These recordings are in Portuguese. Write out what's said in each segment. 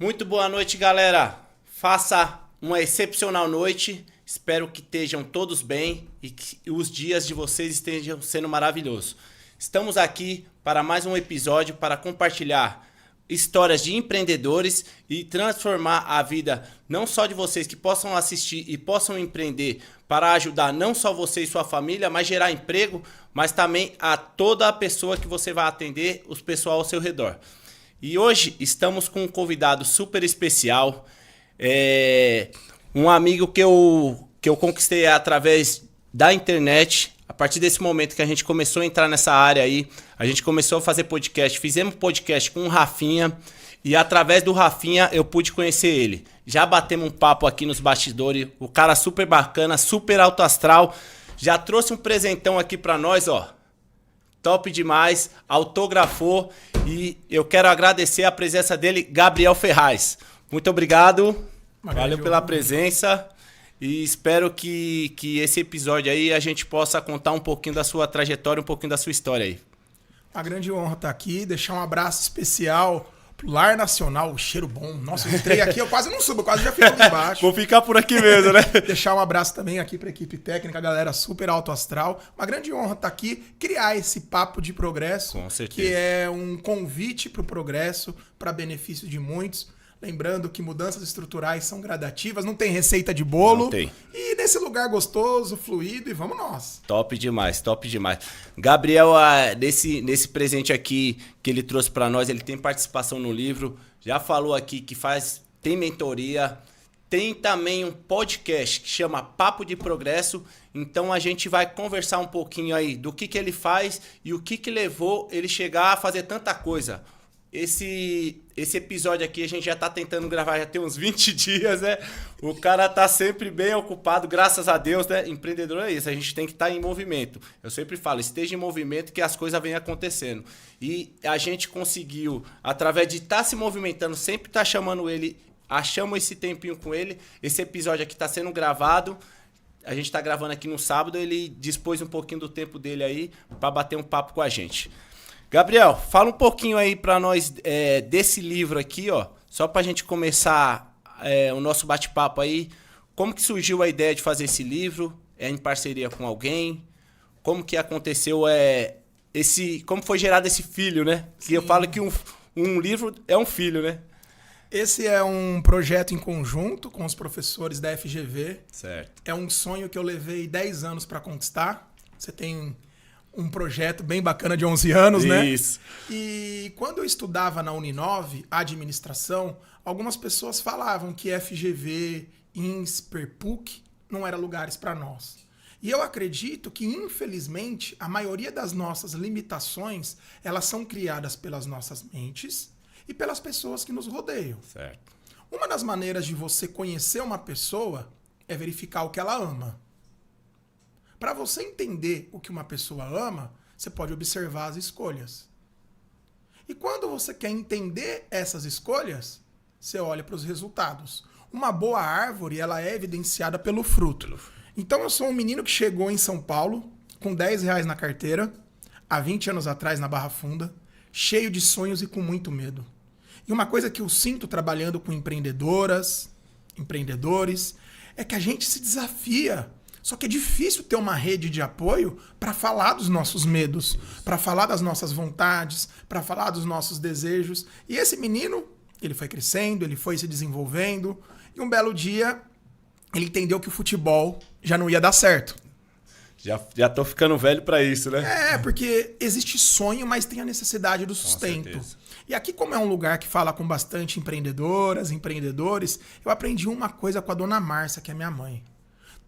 Muito boa noite, galera. Faça uma excepcional noite. Espero que estejam todos bem e que os dias de vocês estejam sendo maravilhosos. Estamos aqui para mais um episódio para compartilhar histórias de empreendedores e transformar a vida não só de vocês que possam assistir e possam empreender para ajudar não só você e sua família, mas gerar emprego, mas também a toda a pessoa que você vai atender, os pessoal ao seu redor. E hoje estamos com um convidado super especial, um amigo que eu conquistei através da internet. A partir desse momento que a gente começou a entrar nessa área aí, a gente começou a fazer podcast, fizemos podcast com o Rafinha e através do Rafinha eu pude conhecer ele. Já batemos um papo aqui nos bastidores, o cara super bacana, super alto astral, já trouxe um presentão aqui pra nós, ó. Top demais, autografou e eu quero agradecer a presença dele, Gabriel Ferraz. Muito obrigado, valeu pela presença e espero que esse episódio aí a gente possa contar um pouquinho da sua trajetória, um pouquinho da sua história aí. Uma grande honra estar aqui, deixar um abraço especial pro Lar Nacional, o cheiro bom. Nossa, eu entrei aqui, eu quase não subo, eu quase já fico aqui embaixo. Vou ficar por aqui mesmo, né? Deixar um abraço também aqui para a equipe técnica, a galera super alto astral. Uma grande honra estar aqui, criar esse papo de progresso, com certeza, que é um convite para o progresso, para benefício de muitos. Lembrando que mudanças estruturais são gradativas, não tem receita de bolo. Não tem. E nesse lugar gostoso, fluido, e vamos nós. Top demais, top demais. Gabriel, nesse presente aqui que ele trouxe para nós, ele tem participação no livro, já falou aqui que tem mentoria, tem também um podcast que chama Papo de Progresso, então a gente vai conversar um pouquinho aí do que ele faz e o que levou ele chegar a fazer tanta coisa. Esse episódio aqui a gente já tá tentando gravar, já tem uns 20 dias, né? O cara tá sempre bem ocupado, graças a Deus, né? Empreendedor é isso, a gente tem que estar em movimento. Eu sempre falo, esteja em movimento que as coisas vêm acontecendo. E a gente conseguiu, através de estar se movimentando, sempre tá chamando ele, achamos esse tempinho com ele. Esse episódio aqui tá sendo gravado. A gente tá gravando aqui no sábado, ele dispôs um pouquinho do tempo dele aí para bater um papo com a gente. Gabriel, fala um pouquinho aí pra nós desse livro aqui, ó, só pra gente começar o nosso bate-papo aí. Como que surgiu a ideia de fazer esse livro? É em parceria com alguém? Como que aconteceu como foi gerado esse filho, né? Sim. Que eu falo que um livro é um filho, né? Esse é um projeto em conjunto com os professores da FGV. Certo. É um sonho que eu levei 10 anos para conquistar. Você tem um projeto bem bacana de 11 anos, né? Isso. E quando eu estudava na Uninove, administração, algumas pessoas falavam que FGV, INSPER, PUC não eram lugares para nós. E eu acredito que, infelizmente, a maioria das nossas limitações, elas são criadas pelas nossas mentes e pelas pessoas que nos rodeiam. Certo. Uma das maneiras de você conhecer uma pessoa é verificar o que ela ama. Para você entender o que uma pessoa ama, você pode observar as escolhas. E quando você quer entender essas escolhas, você olha para os resultados. Uma boa árvore, ela é evidenciada pelo fruto. Então eu sou um menino que chegou em São Paulo com R$10 na carteira, há 20 anos atrás na Barra Funda, cheio de sonhos e com muito medo. E uma coisa que eu sinto trabalhando com empreendedoras, empreendedores, é que a gente se desafia. Só que é difícil ter uma rede de apoio para falar dos nossos medos, para falar das nossas vontades, para falar dos nossos desejos. E esse menino, ele foi crescendo, ele foi se desenvolvendo, e um belo dia ele entendeu que o futebol já não ia dar certo. Já tô ficando velho para isso, né? Porque existe sonho, mas tem a necessidade do sustento. Com certeza. E aqui, como é um lugar que fala com bastante empreendedoras, empreendedores, eu aprendi uma coisa com a dona Márcia, que é minha mãe.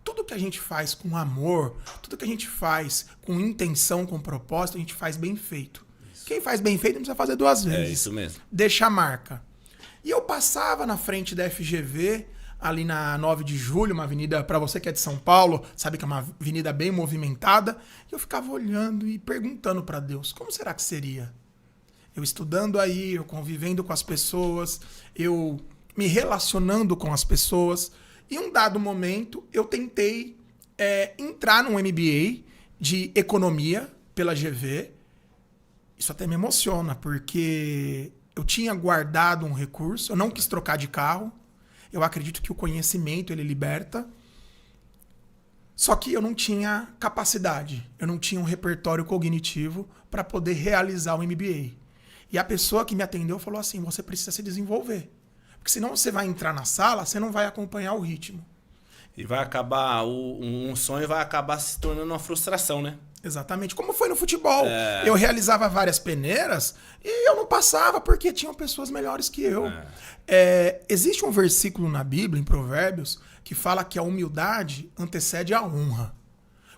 Tudo que a gente faz com amor, tudo que a gente faz com intenção, com propósito, a gente faz bem feito. Isso. Quem faz bem feito não precisa fazer 2 vezes. É isso mesmo. Deixa a marca. E eu passava na frente da FGV, ali na 9 de Julho, uma avenida, para você que é de São Paulo, sabe que é uma avenida bem movimentada, e eu ficava olhando e perguntando para Deus, como será que seria? Eu estudando aí, eu convivendo com as pessoas, eu me relacionando com as pessoas. Em um dado momento, eu tentei entrar num MBA de economia pela GV. Isso até me emociona, porque Eu tinha guardado um recurso, eu não quis trocar de carro. Eu acredito que o conhecimento, ele liberta. Só que eu não tinha capacidade, eu não tinha um repertório cognitivo para poder realizar o MBA. E a pessoa que me atendeu falou assim, você precisa se desenvolver. Porque senão você vai entrar na sala, você não vai acompanhar o ritmo. E vai acabar, um sonho vai acabar se tornando uma frustração, né? Exatamente. Como foi no futebol. Eu realizava várias peneiras e eu não passava porque tinham pessoas melhores que eu. Existe um versículo na Bíblia, em Provérbios, que fala que a humildade antecede a honra.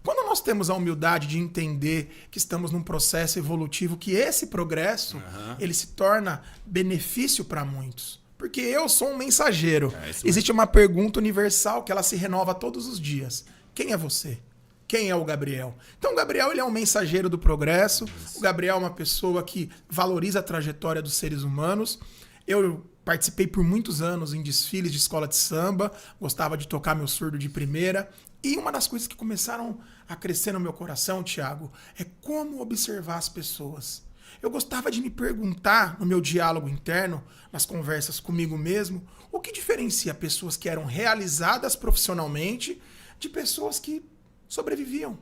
Quando nós temos a humildade de entender que estamos num processo evolutivo, que esse progresso ele se torna benefício para muitos. Porque eu sou um mensageiro. Existe uma pergunta universal que ela se renova todos os dias. Quem é você? Quem é o Gabriel? Então o Gabriel ele é um mensageiro do progresso. O Gabriel é uma pessoa que valoriza a trajetória dos seres humanos. Eu participei por muitos anos em desfiles de escola de samba. Gostava de tocar meu surdo de primeira. E uma das coisas que começaram a crescer no meu coração, Thiago, é como observar as pessoas. Eu gostava de me perguntar no meu diálogo interno, nas conversas comigo mesmo, o que diferencia pessoas que eram realizadas profissionalmente de pessoas que sobreviviam.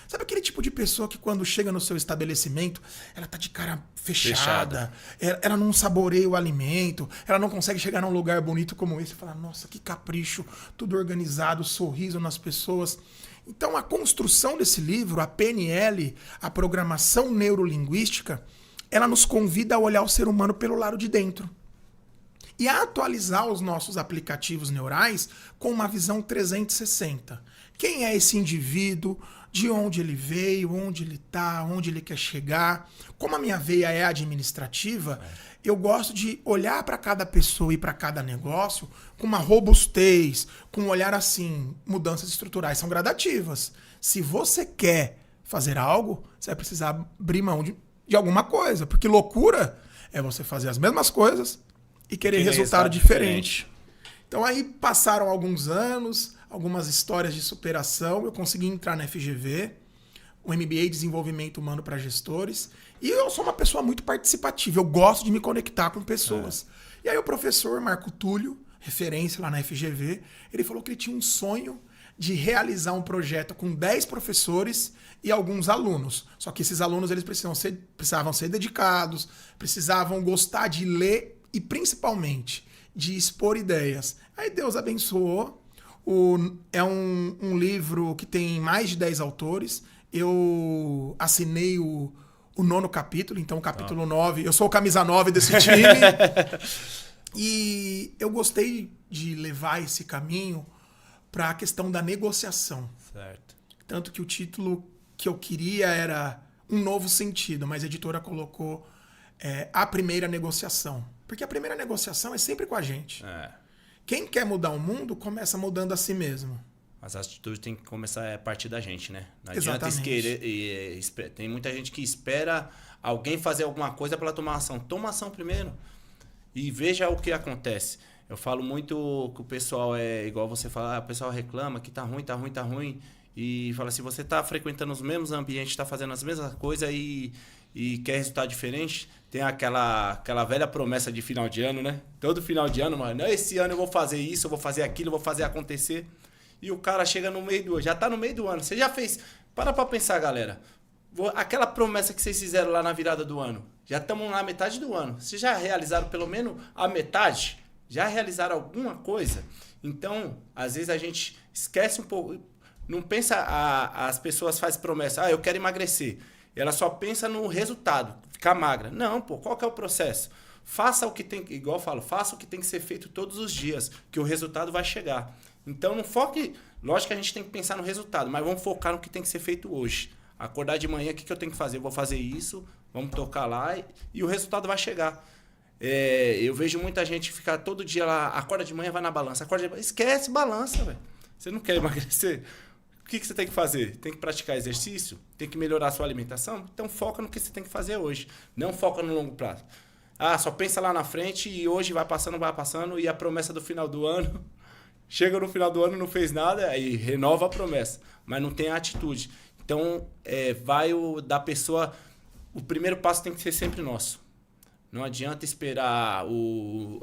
Sabe aquele tipo de pessoa que quando chega no seu estabelecimento, ela tá de cara fechada. Ela não saboreia o alimento, ela não consegue chegar num lugar bonito como esse e falar, nossa, que capricho, tudo organizado, sorriso nas pessoas. Então a construção desse livro, a PNL, a programação neurolinguística, ela nos convida a olhar o ser humano pelo lado de dentro. E a atualizar os nossos aplicativos neurais com uma visão 360. Quem é esse indivíduo? De onde ele veio? Onde ele está? Onde ele quer chegar? Como a minha veia é administrativa, eu gosto de olhar para cada pessoa e para cada negócio com uma robustez, com um olhar assim, mudanças estruturais são gradativas. Se você quer fazer algo, você vai precisar abrir mão de alguma coisa, porque loucura é você fazer as mesmas coisas e querer resultado diferente. Então aí passaram alguns anos, algumas histórias de superação, eu consegui entrar na FGV, o MBA Desenvolvimento Humano para Gestores, e eu sou uma pessoa muito participativa, eu gosto de me conectar com pessoas. E aí o professor Marco Túlio, referência lá na FGV, ele falou que ele tinha um sonho de realizar um projeto com 10 professores e alguns alunos. Só que esses alunos eles precisavam ser dedicados, precisavam gostar de ler e principalmente de expor ideias. Aí Deus abençoou. É um livro que tem mais de 10 autores. Eu assinei o 9º capítulo, então o capítulo 9. Eu sou o camisa 9 desse time. E eu gostei de levar esse caminho para a questão da negociação. Certo. Tanto que o título que eu queria era Um Novo Sentido, mas a editora colocou A Primeira Negociação. Porque a primeira negociação é sempre com a gente. Quem quer mudar o mundo, começa mudando a si mesmo. As atitudes têm que começar a partir da gente, né? Não adianta querer. Tem muita gente que espera alguém fazer alguma coisa para tomar ação. Toma ação primeiro. E veja o que acontece. Eu falo muito que o pessoal igual você fala, o pessoal reclama que tá ruim. E fala assim, você tá frequentando os mesmos ambientes, tá fazendo as mesmas coisas e quer resultado diferente. Tem aquela velha promessa de final de ano, né? Todo final de ano, mano, esse ano eu vou fazer isso, eu vou fazer aquilo, eu vou fazer acontecer. E o cara chega no meio do ano, já tá no meio do ano. Você já fez... Para pra pensar, galera. Aquela promessa que vocês fizeram lá na virada do ano. Já estamos na metade do ano. Vocês já realizaram pelo menos a metade? Já realizaram alguma coisa? Então, às vezes a gente esquece um pouco. Não pensa... As pessoas fazem promessa. Eu quero emagrecer. Ela só pensa no resultado. Ficar magra. Não, qual que é o processo? Faça o que tem... Igual eu falo, faça o que tem que ser feito todos os dias. Que o resultado vai chegar. Então, não foque... Lógico que a gente tem que pensar no resultado. Mas vamos focar no que tem que ser feito hoje. Acordar de manhã, o que eu tenho que fazer? Eu vou fazer isso, vamos tocar lá e o resultado vai chegar. Eu vejo muita gente ficar todo dia lá, acorda de manhã, vai na balança. Esquece balança, velho. Você não quer emagrecer? O que você tem que fazer? Tem que praticar exercício? Tem que melhorar a sua alimentação? Então foca no que você tem que fazer hoje. Não foca no longo prazo. Só pensa lá na frente e hoje vai passando e a promessa do final do ano... Chega no final do ano, não fez nada, aí renova a promessa. Mas não tem a atitude. Então, vai da pessoa... O primeiro passo tem que ser sempre nosso. Não adianta esperar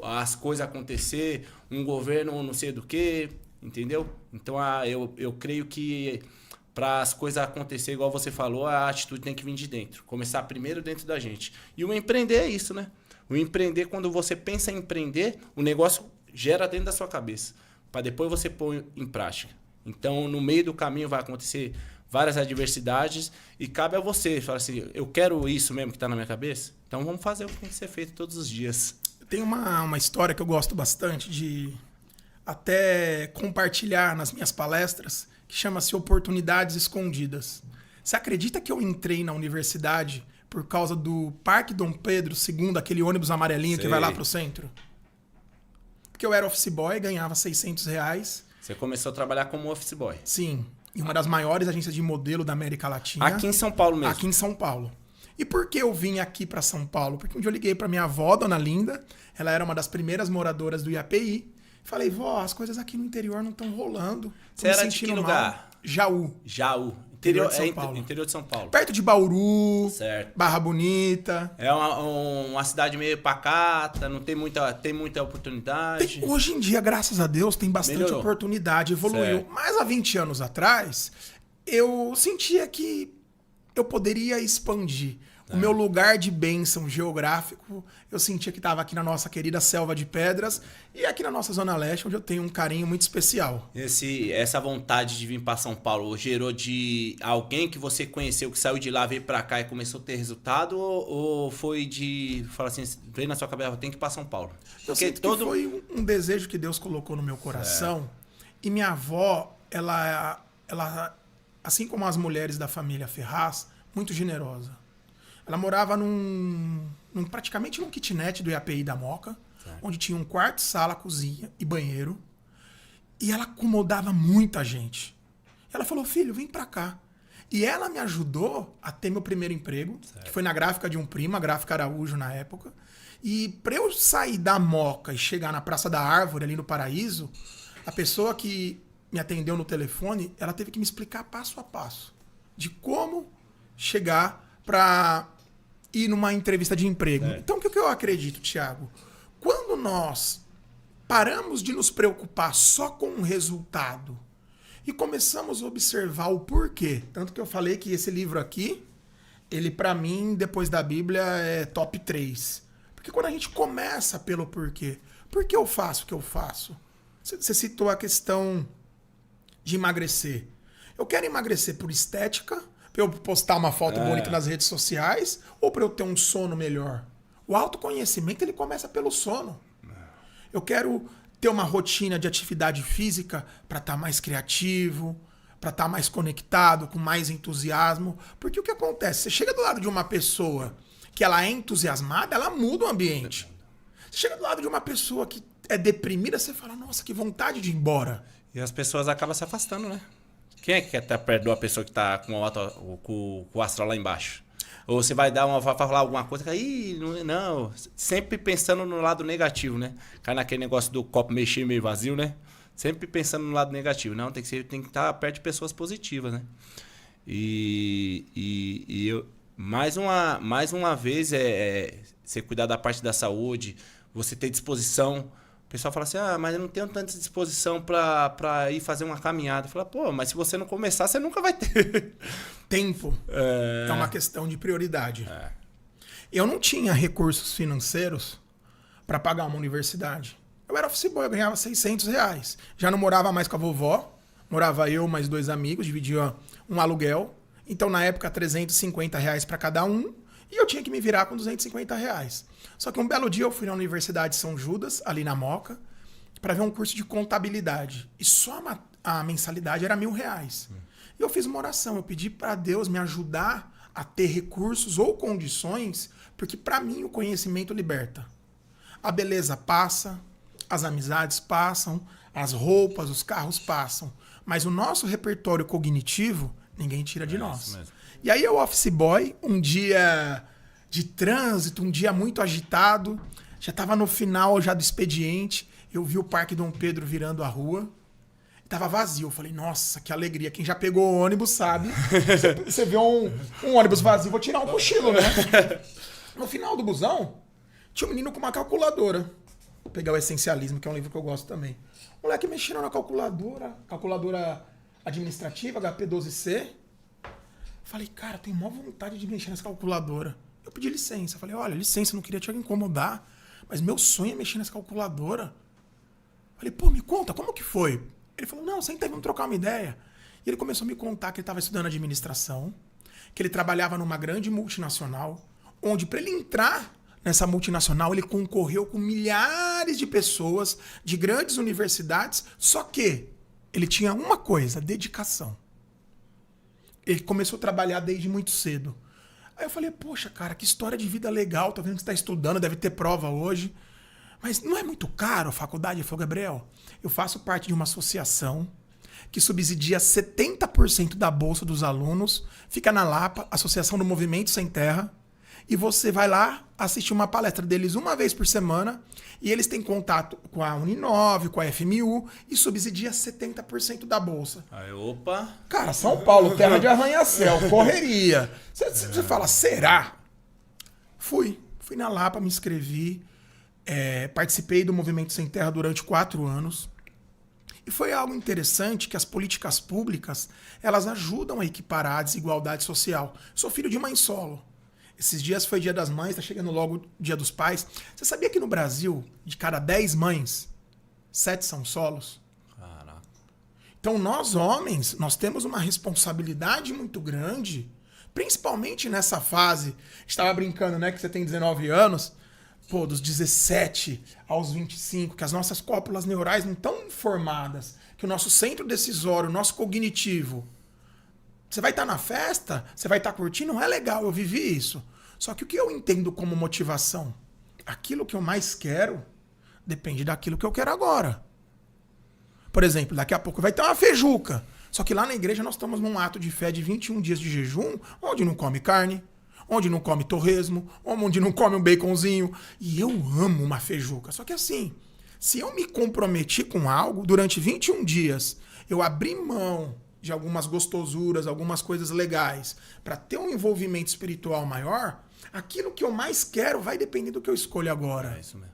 as coisas acontecer, um governo não sei do que, entendeu? Então eu creio que para as coisas acontecer, igual você falou, a atitude tem que vir de dentro. Começar primeiro dentro da gente. E o empreender é isso, né? O empreender, quando você pensa em empreender, o negócio gera dentro da sua cabeça, para depois você pôr em prática. Então, no meio do caminho vai acontecer várias adversidades e cabe a você falar assim, eu quero isso mesmo que está na minha cabeça, então vamos fazer o que tem que ser feito todos os dias. Tem uma história que eu gosto bastante de até compartilhar nas minhas palestras, que chama-se Oportunidades Escondidas. Você acredita que eu entrei na universidade por causa do Parque Dom Pedro II, aquele ônibus amarelinho que vai lá pro centro? Porque eu era office boy, ganhava R$600. Você começou a trabalhar como office boy? Sim, em uma das maiores agências de modelo da América Latina. Aqui em São Paulo mesmo? Aqui em São Paulo. E por que eu vim aqui para São Paulo? Porque um dia eu liguei para minha avó, Dona Linda, ela era uma das primeiras moradoras do IAPI. Falei, vó, as coisas aqui no interior não estão rolando. Você era de que lugar? Jaú. Jaú. Interior de São Paulo. Interior de São Paulo. Perto de Bauru, certo. Barra Bonita. É uma cidade meio pacata, não tem muita oportunidade. Hoje em dia, graças a Deus, tem bastante oportunidade, evoluiu. Certo. Mas há 20 anos atrás, eu sentia que eu poderia expandir. O meu lugar de bênção geográfico, eu sentia que estava aqui na nossa querida Selva de Pedras e aqui na nossa Zona Leste, onde eu tenho um carinho muito especial. Essa vontade de vir para São Paulo gerou de alguém que você conheceu, que saiu de lá, veio para cá e começou a ter resultado? Ou foi de falar assim, veio na sua cabeça, tem que ir para São Paulo? Eu sinto que foi um desejo que Deus colocou no meu coração. E minha avó, ela, assim como as mulheres da família Ferraz, muito generosa. Ela morava praticamente num kitnet do IAPI da Moca, onde tinha um quarto, sala, cozinha e banheiro. E ela acomodava muita gente. Ela falou, filho, vem pra cá. E ela me ajudou a ter meu primeiro emprego, que foi na gráfica de um primo, a Gráfica Araújo na época. E pra eu sair da Moca e chegar na Praça da Árvore, ali no Paraíso, a pessoa que me atendeu no telefone, ela teve que me explicar passo a passo de como chegar pra ir numa entrevista de emprego. Então, o que eu acredito, Thiago? Quando nós paramos de nos preocupar só com o resultado e começamos a observar o porquê, tanto que eu falei que esse livro aqui, ele pra mim, depois da Bíblia, é top 3. Porque quando a gente começa pelo porquê, por que eu faço o que eu faço? Você citou a questão de emagrecer. Eu quero emagrecer por estética, para eu postar uma foto bonita nas redes sociais, ou para eu ter um sono melhor? O autoconhecimento, ele começa pelo sono. Eu quero ter uma rotina de atividade física para estar mais criativo, para estar mais conectado, com mais entusiasmo. Porque o que acontece? Você chega do lado de uma pessoa que ela é entusiasmada, ela muda o ambiente. Você chega do lado de uma pessoa que é deprimida, você fala, nossa, que vontade de ir embora. E as pessoas acabam se afastando, né? Quem é que quer estar perto de uma pessoa que está com o astral lá embaixo? Ou você vai falar alguma coisa, aí não, sempre pensando no lado negativo, né? Cai naquele negócio do copo meio cheio, meio vazio, né? Sempre pensando no lado negativo. Não, tem que estar perto de pessoas positivas, né? E eu, mais uma vez, você cuidar da parte da saúde, você ter disposição. O pessoal fala assim, mas eu não tenho tanta disposição pra ir fazer uma caminhada. Fala, pô, mas se você não começar, você nunca vai ter. Tempo é uma questão de prioridade. Eu não tinha recursos financeiros para pagar uma universidade. Eu era office boy, eu ganhava R$600. Já não morava mais com a vovó. Morava eu, mais 2 amigos, dividia um aluguel. Então, na época, R$350 para cada um. E eu tinha que me virar com R$250. Só que um belo dia eu fui na Universidade de São Judas, ali na Moca, para ver um curso de contabilidade. E só a mensalidade era R$1.000. E eu fiz uma oração, eu pedi para Deus me ajudar a ter recursos ou condições, porque para mim o conhecimento liberta. A beleza passa, as amizades passam, as roupas, os carros passam, mas o nosso repertório cognitivo, ninguém tira de nós. E aí eu, office boy, um dia de trânsito, um dia muito agitado, já estava no final já do expediente, eu vi o Parque Dom Pedro virando a rua, tava vazio. Eu falei, nossa, que alegria. Quem já pegou o ônibus sabe. Você vê um ônibus vazio, vou tirar um cochilo, né? No final do busão, Tinha um menino com uma calculadora. Vou pegar o Essencialismo, que é um livro que eu gosto também. O moleque mexendo na calculadora administrativa, HP12C. Falei, cara, eu tenho maior vontade de mexer nessa calculadora. Eu pedi licença. Falei, olha, licença, eu não queria te incomodar, mas meu sonho é mexer nessa calculadora. Falei, pô, me conta, como que foi? Ele falou, não, senta aí, vamos trocar uma ideia. E ele começou a me contar que ele estava estudando administração, que ele trabalhava numa grande multinacional, onde para ele entrar nessa multinacional, ele concorreu com milhares de pessoas de grandes universidades, só que ele tinha uma coisa, dedicação. Ele começou a trabalhar desde muito cedo. Aí eu falei, poxa, cara, que história de vida legal, tô vendo que você está estudando, deve ter prova hoje. Mas não é muito caro a faculdade? Ele falou, Gabriel, eu faço parte de uma associação que subsidia 70% da bolsa dos alunos, fica na Lapa, Associação do Movimento Sem Terra, e você vai lá assistir uma palestra deles uma vez por semana, e eles têm contato com a Uninove, com a FMU, e subsidia 70% da bolsa. Aí, opa! Cara, São Paulo, terra de arranha-céu, correria. Você fala, será? Fui na Lapa, me inscrevi, participei do Movimento Sem Terra durante 4 anos. E foi algo interessante que as políticas públicas, elas ajudam a equiparar a desigualdade social. Sou filho de mãe solo. Esses dias foi Dia das Mães, tá chegando logo o Dia dos Pais. Você sabia que no Brasil, de cada 10 mães, 7 são solos? Caraca. Então nós homens, nós temos uma responsabilidade muito grande, principalmente nessa fase. Estava brincando, né, que você tem 19 anos, pô, dos 17 aos 25, que as nossas cópulas neurais não estão formadas, que o nosso centro decisório, o nosso cognitivo, você vai estar na festa, você vai estar curtindo, não é legal, eu vivi isso. Só que o que eu entendo como motivação? Aquilo que eu mais quero depende daquilo que eu quero agora. Por exemplo, daqui a pouco vai ter uma feijuca. Só que lá na igreja nós estamos num ato de fé de 21 dias de jejum, onde não come carne, onde não come torresmo, onde não come um baconzinho. E eu amo uma feijuca. Só que assim, se eu me comprometi com algo, durante 21 dias, eu abri mão de algumas gostosuras, algumas coisas legais, para ter um envolvimento espiritual maior, aquilo que eu mais quero vai depender do que eu escolho agora. É isso mesmo.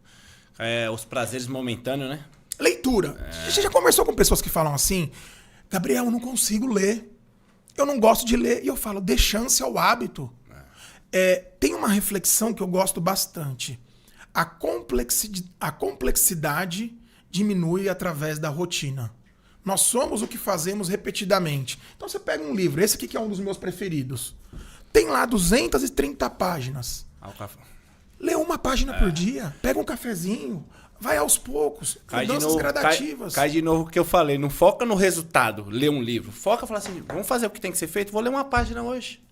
Os prazeres momentâneos, né? Leitura. Você já conversou com pessoas que falam assim, Gabriel, eu não consigo ler. Eu não gosto de ler. E eu falo, dê chance ao hábito. Tem uma reflexão que eu gosto bastante. A complexidade diminui através da rotina. Nós somos o que fazemos repetidamente. Então você pega um livro, esse aqui que é um dos meus preferidos. Tem lá 230 páginas. Lê uma página por dia, pega um cafezinho, vai aos poucos, mudanças gradativas. Cai de novo o que eu falei, não foca no resultado, ler um livro. Foca e fala assim, vamos fazer o que tem que ser feito, vou ler uma página hoje.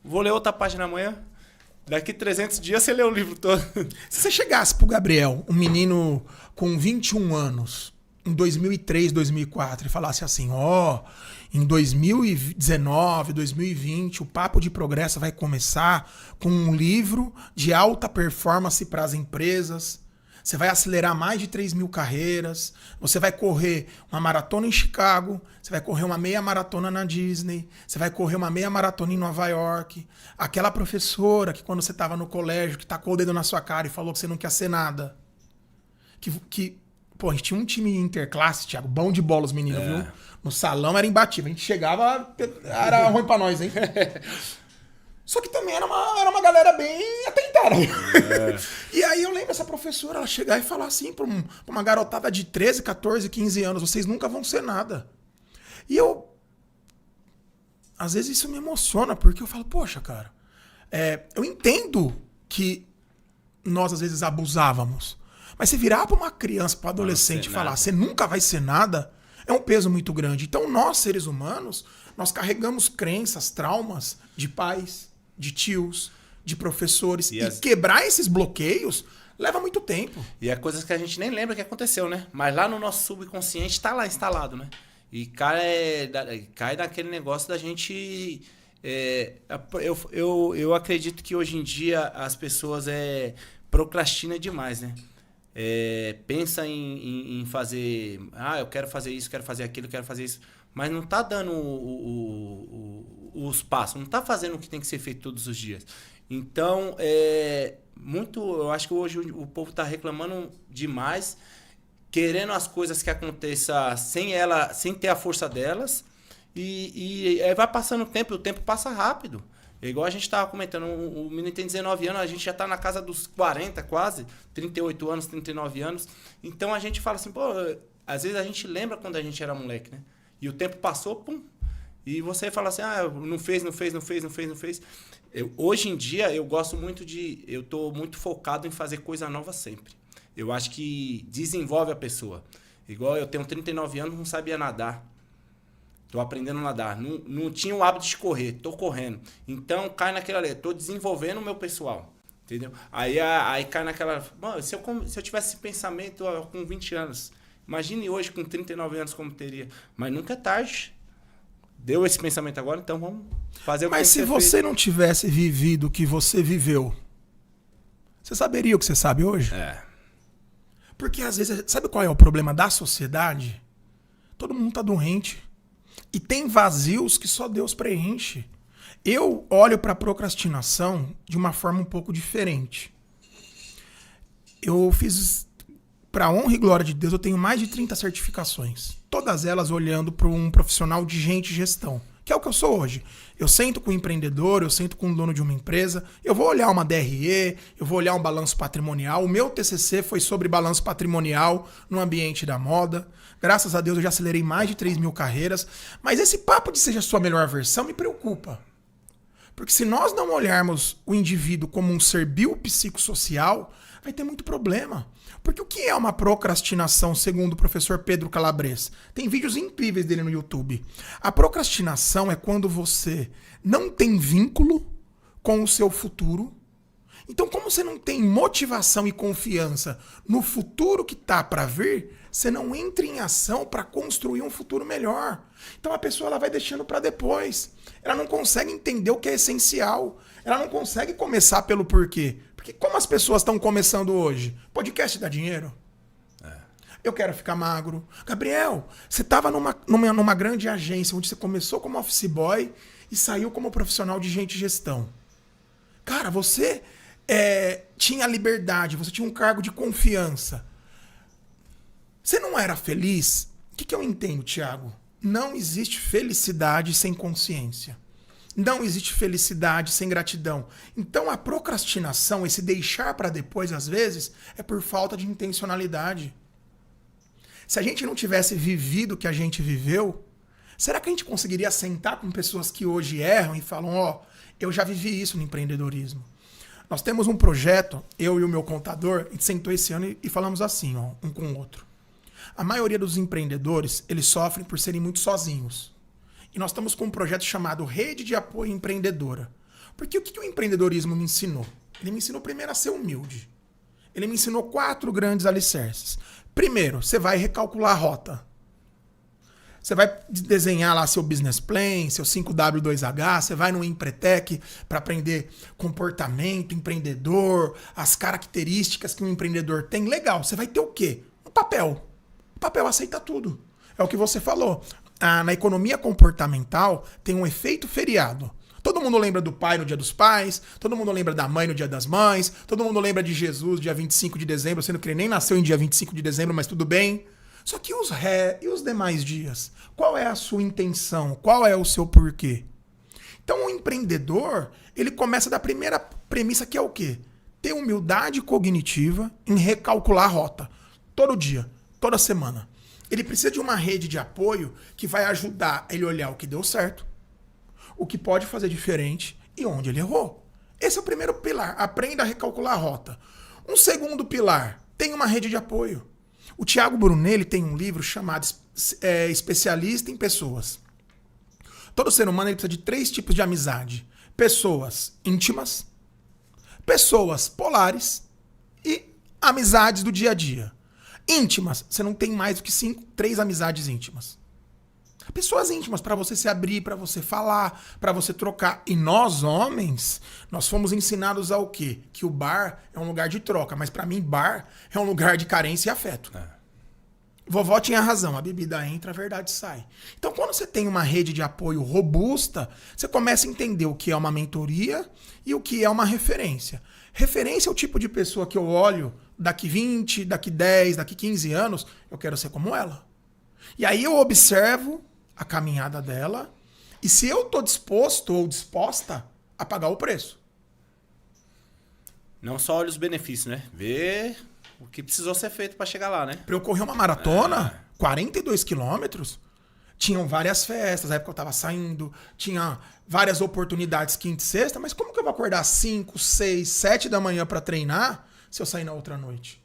Vou ler outra página amanhã. Daqui 300 dias você lê o livro todo. Se você chegasse pro Gabriel, um menino com 21 anos, em 2003, 2004, e falasse assim, em 2019, 2020, o Papo de Progresso vai começar com um livro de alta performance para as empresas. Você vai acelerar mais de 3.000 carreiras. Você vai correr uma maratona em Chicago. Você vai correr uma meia maratona na Disney. Você vai correr uma meia maratona em Nova York. Aquela professora que quando você estava no colégio, que tacou o dedo na sua cara e falou que você não quer ser nada. Pô, a gente tinha um time interclasse, Thiago, bom de bola os meninos, viu? No salão era imbatível. A gente chegava, era ruim pra nós, hein? Só que também era uma galera bem atentada. E aí eu lembro essa professora, ela chegar e falar assim pra uma garotada de 13, 14, 15 anos, vocês nunca vão ser nada. E às vezes isso me emociona, porque eu falo, poxa, cara, eu entendo que nós às vezes abusávamos. Mas se virar para uma criança, para um adolescente e falar, você nunca vai ser nada, é um peso muito grande. Então nós, seres humanos, nós carregamos crenças, traumas de pais, de tios, de professores. E quebrar esses bloqueios leva muito tempo. E é coisas que a gente nem lembra que aconteceu, né? Mas lá no nosso subconsciente tá lá instalado, né? E cai naquele negócio da gente... Eu acredito que hoje em dia as pessoas procrastinam demais, né? Pensa em fazer... eu quero fazer isso, quero fazer aquilo, quero fazer isso. Mas não tá dando os passos, não tá fazendo o que tem que ser feito todos os dias. Então, eu acho que hoje o povo está reclamando demais, querendo as coisas que aconteçam sem ter a força delas, e vai passando o tempo, e o tempo passa rápido. É igual a gente estava comentando, o menino tem 19 anos, a gente já está na casa dos 40 quase, 38 anos, 39 anos. Então a gente fala assim, pô, às vezes a gente lembra quando a gente era moleque, né? E o tempo passou, pum. E você fala assim, não fez. Hoje em dia eu gosto muito eu tô muito focado em fazer coisa nova sempre. Eu acho que desenvolve a pessoa. Igual eu tenho 39 anos, não sabia nadar. Tô aprendendo a nadar. Não tinha o hábito de correr, tô correndo. Então cai naquela ali, tô desenvolvendo o meu pessoal. Entendeu? Aí cai naquela. Mano, se eu tivesse esse pensamento com 20 anos, imagine hoje com 39 anos como teria. Mas nunca é tarde. Deu esse pensamento agora, então vamos fazer o que Mas se você não tivesse vivido o que você viveu, você saberia o que você sabe hoje? Porque às vezes, sabe qual é o problema da sociedade? Todo mundo tá doente. E tem vazios que só Deus preenche. Eu olho para a procrastinação de uma forma um pouco diferente. Eu fiz, para honra e glória de Deus, eu tenho mais de 30 certificações. Todas elas olhando para um profissional de gente e gestão, que é o que eu sou hoje. Eu sento com um empreendedor, eu sento com um dono de uma empresa, eu vou olhar uma DRE, eu vou olhar um balanço patrimonial. O meu TCC foi sobre balanço patrimonial no ambiente da moda. Graças a Deus eu já acelerei mais de 3.000 carreiras. Mas esse papo de seja a sua melhor versão me preocupa. Porque se nós não olharmos o indivíduo como um ser biopsicossocial, vai ter muito problema. Porque o que é uma procrastinação, segundo o professor Pedro Calabres? Tem vídeos incríveis dele no YouTube. A procrastinação é quando você não tem vínculo com o seu futuro. Então, como você não tem motivação e confiança no futuro que está para vir, você não entra em ação para construir um futuro melhor. Então a pessoa ela vai deixando para depois. Ela não consegue entender o que é essencial. Ela não consegue começar pelo porquê. Porque como as pessoas estão começando hoje? Podcast dá dinheiro? Eu quero ficar magro. Gabriel, você estava numa grande agência onde você começou como office boy e saiu como profissional de gente e gestão. Cara, você tinha liberdade, você tinha um cargo de confiança. Você não era feliz? O que eu entendo, Thiago? Não existe felicidade sem consciência. Não existe felicidade sem gratidão. Então a procrastinação, esse deixar para depois, às vezes, é por falta de intencionalidade. Se a gente não tivesse vivido o que a gente viveu, será que a gente conseguiria sentar com pessoas que hoje erram e falam, eu já vivi isso no empreendedorismo. Nós temos um projeto, eu e o meu contador, a gente sentou esse ano e falamos assim, um com o outro. A maioria dos empreendedores, eles sofrem por serem muito sozinhos. E nós estamos com um projeto chamado Rede de Apoio Empreendedora. Porque o que o empreendedorismo me ensinou? Ele me ensinou primeiro a ser humilde. Ele me ensinou 4 grandes alicerces. Primeiro, você vai recalcular a rota. Você vai desenhar lá seu business plan, seu 5W2H, você vai no Empretec para aprender comportamento, empreendedor, as características que um empreendedor tem. Legal, você vai ter o quê? Um papel. O papel aceita tudo. É o que você falou. Na economia comportamental tem um efeito feriado. Todo mundo lembra do pai no dia dos pais, todo mundo lembra da mãe no dia das mães, todo mundo lembra de Jesus dia 25 de dezembro, sendo que ele nem nasceu em dia 25 de dezembro, mas tudo bem. Só que e os demais dias? Qual é a sua intenção? Qual é o seu porquê? Então o empreendedor, ele começa da primeira premissa que é o quê? Ter humildade cognitiva em recalcular a rota. Todo dia, toda semana. Ele precisa de uma rede de apoio que vai ajudar ele a olhar o que deu certo, o que pode fazer diferente e onde ele errou. Esse é o primeiro pilar. Aprenda a recalcular a rota. Um segundo pilar, tem uma rede de apoio. O Thiago Brunelli tem um livro chamado Especialista em Pessoas. Todo ser humano ele precisa de 3 tipos de amizade. Pessoas íntimas, pessoas polares e amizades do dia a dia. Íntimas, você não tem mais do que 3 amizades íntimas. Pessoas íntimas, para você se abrir, para você falar, para você trocar. E nós, homens, nós fomos ensinados ao quê? Que o bar é um lugar de troca. Mas para mim, bar é um lugar de carência e afeto. Vovó tinha razão, a bebida entra, a verdade sai. Então, quando você tem uma rede de apoio robusta, você começa a entender o que é uma mentoria e o que é uma referência. Referência é o tipo de pessoa que eu olho daqui 20, daqui 10, daqui 15 anos, eu quero ser como ela. E aí eu observo a caminhada dela e se eu tô disposto ou disposta a pagar o preço. Não só olha os benefícios, né? Vê o que precisou ser feito para chegar lá, né? Para eu correr uma maratona, 42 quilômetros, tinham várias festas, na época eu tava saindo, tinha várias oportunidades quinta e sexta, mas como que eu vou acordar 5, 6, 7 da manhã para treinar se eu sair na outra noite?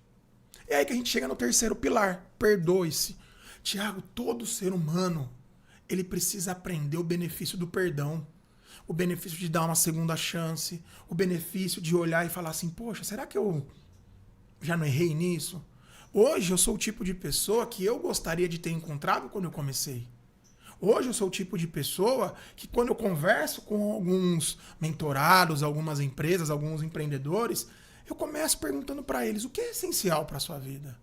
É aí que a gente chega no terceiro pilar, perdoe-se. Tiago, todo ser humano, ele precisa aprender o benefício do perdão, o benefício de dar uma segunda chance, o benefício de olhar e falar assim, poxa, será que eu já não errei nisso? Hoje eu sou o tipo de pessoa que eu gostaria de ter encontrado quando eu comecei. Hoje eu sou o tipo de pessoa que quando eu converso com alguns mentorados, algumas empresas, alguns empreendedores, eu começo perguntando para eles o que é essencial para a sua vida?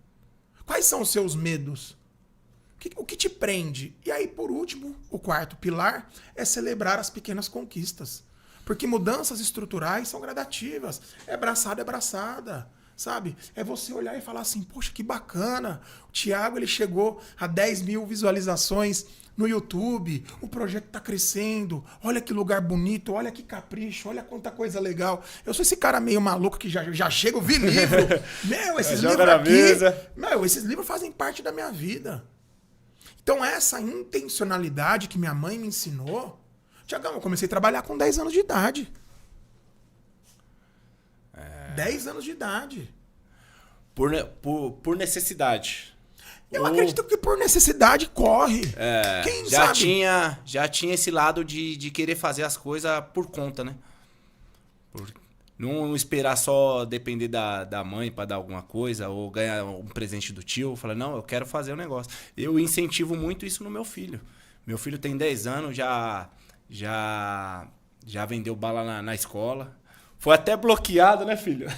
Quais são os seus medos? O que te prende? E aí, por último, o quarto pilar é celebrar as pequenas conquistas. Porque mudanças estruturais são gradativas. É braçada, é braçada. Sabe? É você olhar e falar assim, poxa, que bacana. O Thiago, ele chegou a 10 mil visualizações no YouTube. O projeto está crescendo. Olha que lugar bonito. Olha que capricho. Olha quanta coisa legal. Eu sou esse cara meio maluco que já chega, eu vi livro. Meu, esses livros aqui... Meu, esses livros fazem parte da minha vida. Então, essa intencionalidade que minha mãe me ensinou... Tiagão, eu comecei a trabalhar com 10 anos de idade. 10 anos de idade. Por necessidade. Eu acredito que por necessidade corre. Quem sabe? Já tinha esse lado de querer fazer as coisas por conta, né? Não esperar só depender da mãe para dar alguma coisa ou ganhar um presente do tio. Falar, não, eu quero fazer o negócio. Eu incentivo muito isso no meu filho. Meu filho tem 10 anos, já vendeu bala na escola. Foi até bloqueado, né, filho?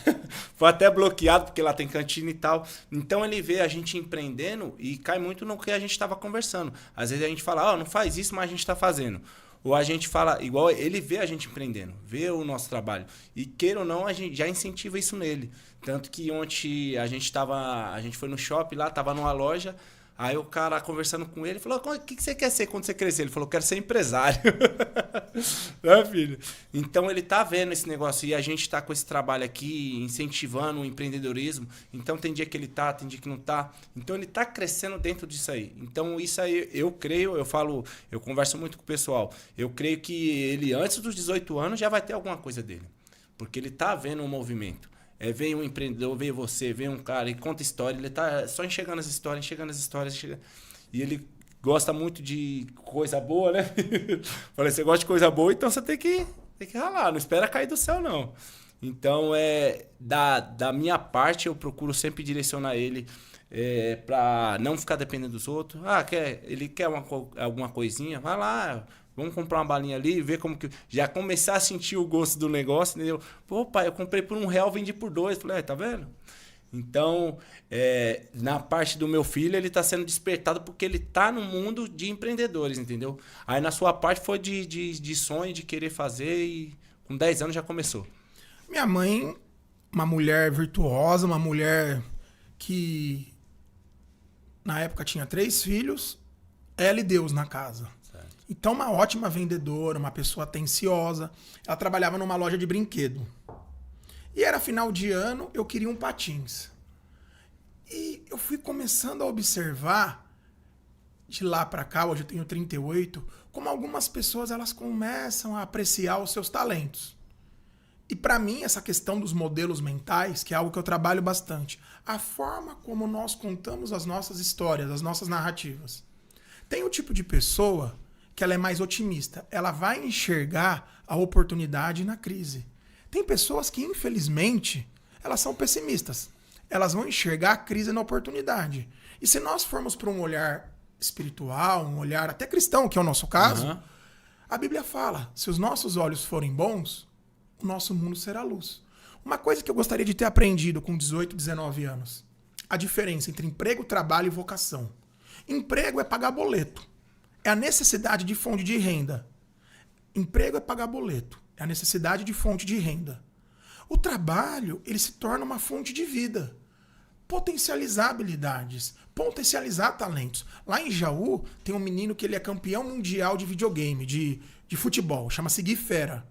Foi até bloqueado porque lá tem cantina e tal. Então ele vê a gente empreendendo e cai muito no que a gente estava conversando. Às vezes a gente fala, não faz isso, mas a gente está fazendo. Ou a gente fala, igual ele vê a gente empreendendo, vê o nosso trabalho. E queira ou não, a gente já incentiva isso nele. Tanto que ontem a gente foi no shopping lá, tava numa loja, aí o cara conversando com ele, falou, o que você quer ser quando você crescer? Ele falou, quero ser empresário. Né, filho? Então ele tá vendo esse negócio e a gente tá com esse trabalho aqui, incentivando o empreendedorismo. Então tem dia que ele tá, tem dia que não tá. Então ele tá crescendo dentro disso aí. Então isso aí eu creio, eu converso muito com o pessoal. Eu creio que ele antes dos 18 anos já vai ter alguma coisa dele. Porque ele tá vendo um movimento. Vem um empreendedor, vem você, vem um cara e conta história. Ele tá só enxergando as histórias. E ele gosta muito de coisa boa, né? Falei, você gosta de coisa boa, então você tem que ralar. Não espera cair do céu, não. Então, da minha parte, eu procuro sempre direcionar ele para não ficar dependendo dos outros. Ele quer alguma coisinha? Vai lá, vamos comprar uma balinha ali, ver como que... Já começar a sentir o gosto do negócio, entendeu? Pô, pai, eu comprei por R$1, vendi por 2. Falei, tá vendo? Então, na parte do meu filho, ele está sendo despertado porque ele está no mundo de empreendedores, entendeu? Aí na sua parte foi de sonho, de querer fazer e com 10 anos já começou. Minha mãe, uma mulher virtuosa, uma mulher que na época tinha 3 filhos, ela e Deus na casa. Certo. Então, uma ótima vendedora, uma pessoa atenciosa. Ela trabalhava numa loja de brinquedo. E era final de ano, eu queria um patins. E eu fui começando a observar, de lá para cá, hoje eu tenho 38, como algumas pessoas elas começam a apreciar os seus talentos. E para mim, essa questão dos modelos mentais, que é algo que eu trabalho bastante, a forma como nós contamos as nossas histórias, as nossas narrativas. Tem o tipo de pessoa que ela é mais otimista, ela vai enxergar a oportunidade na crise. Tem pessoas que, infelizmente, elas são pessimistas. Elas vão enxergar a crise na oportunidade. E se nós formos para um olhar espiritual, um olhar até cristão, que é o nosso caso, a Bíblia fala, se os nossos olhos forem bons, o nosso mundo será luz. Uma coisa que eu gostaria de ter aprendido com 18, 19 anos. a diferença entre emprego, trabalho e vocação. Emprego é pagar boleto. É a necessidade de fonte de renda. Emprego é pagar boleto. É a necessidade de fonte de renda. O trabalho, ele se torna uma fonte de vida. Potencializar habilidades, potencializar talentos. Lá em Jaú, tem um menino que ele é campeão mundial de videogame, de futebol, chama-se Gui Fera.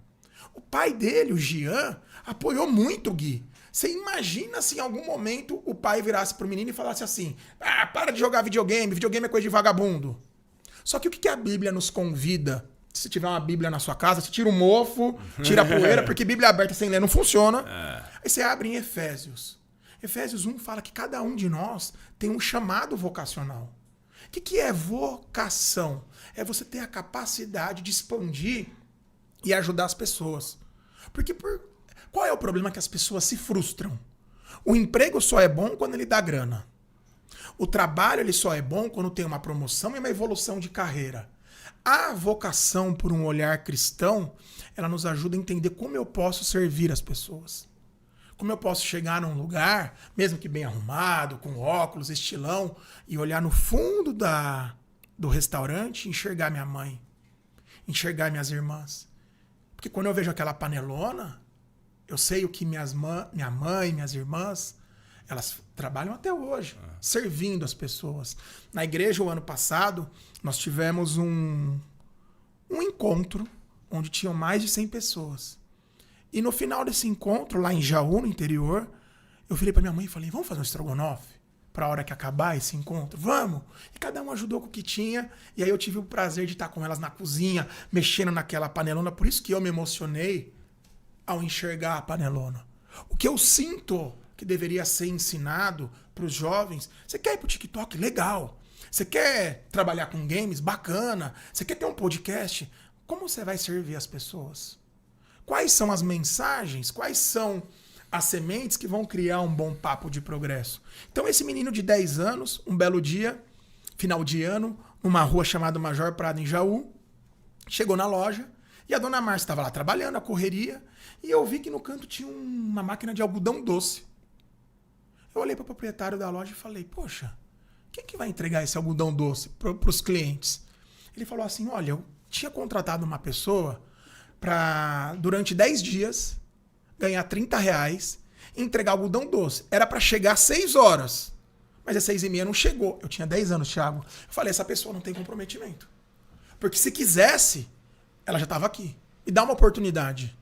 O pai dele, o Gian, apoiou muito o Gui. Você imagina se em algum momento o pai virasse pro menino e falasse assim: ah, para de jogar videogame é coisa de vagabundo. Só que o que a Bíblia nos convida? Se tiver uma Bíblia na sua casa, você tira o mofo, tira a poeira, porque Bíblia aberta sem ler não funciona. Aí você abre em Efésios. Efésios 1 fala que cada um de nós tem um chamado vocacional. O que é vocação? É você ter a capacidade de expandir e ajudar as pessoas. Porque qual é o problema que as pessoas se frustram? O emprego só é bom quando ele dá grana. O trabalho ele só é bom quando tem uma promoção e uma evolução de carreira. A vocação, por um olhar cristão, ela nos ajuda a entender como eu posso servir as pessoas. Como eu posso chegar num lugar, mesmo que bem arrumado, com óculos, estilão, e olhar no fundo do restaurante e enxergar minha mãe, enxergar minhas irmãs. Porque quando eu vejo aquela panelona, eu sei o que minha mãe, minhas irmãs, elas trabalham até hoje, servindo as pessoas. Na igreja, o ano passado, nós tivemos um encontro onde tinham mais de 100 pessoas. E no final desse encontro, lá em Jaú, no interior, eu virei pra minha mãe e falei: vamos fazer um estrogonofe pra hora que acabar esse encontro? Vamos! E cada um ajudou com o que tinha. E aí eu tive o prazer de estar com elas na cozinha, mexendo naquela panelona. Por isso que eu me emocionei ao enxergar a panelona. O que eu sinto que deveria ser ensinado pros jovens: você quer ir pro TikTok? Legal. Você quer trabalhar com games? Bacana. Você quer ter um podcast? Como você vai servir as pessoas? Quais são as mensagens? Quais são as sementes que vão criar um bom papo de progresso? Então esse menino de 10 anos, um belo dia, final de ano, numa rua chamada Major Prado, em Jaú, chegou na loja e a dona Márcia estava lá trabalhando, a correria, e eu vi que no canto tinha uma máquina de algodão doce. Eu olhei para o proprietário da loja e falei: poxa, quem que vai entregar esse algodão doce para os clientes? Ele falou assim: olha, eu tinha contratado uma pessoa para, durante 10 dias, ganhar R$30 e entregar algodão doce. Era para chegar às 6 horas, mas às 6h30 não chegou. Eu tinha 10 anos, Thiago. Eu falei: essa pessoa não tem comprometimento. Porque se quisesse, ela já estava aqui. Me dá uma oportunidade.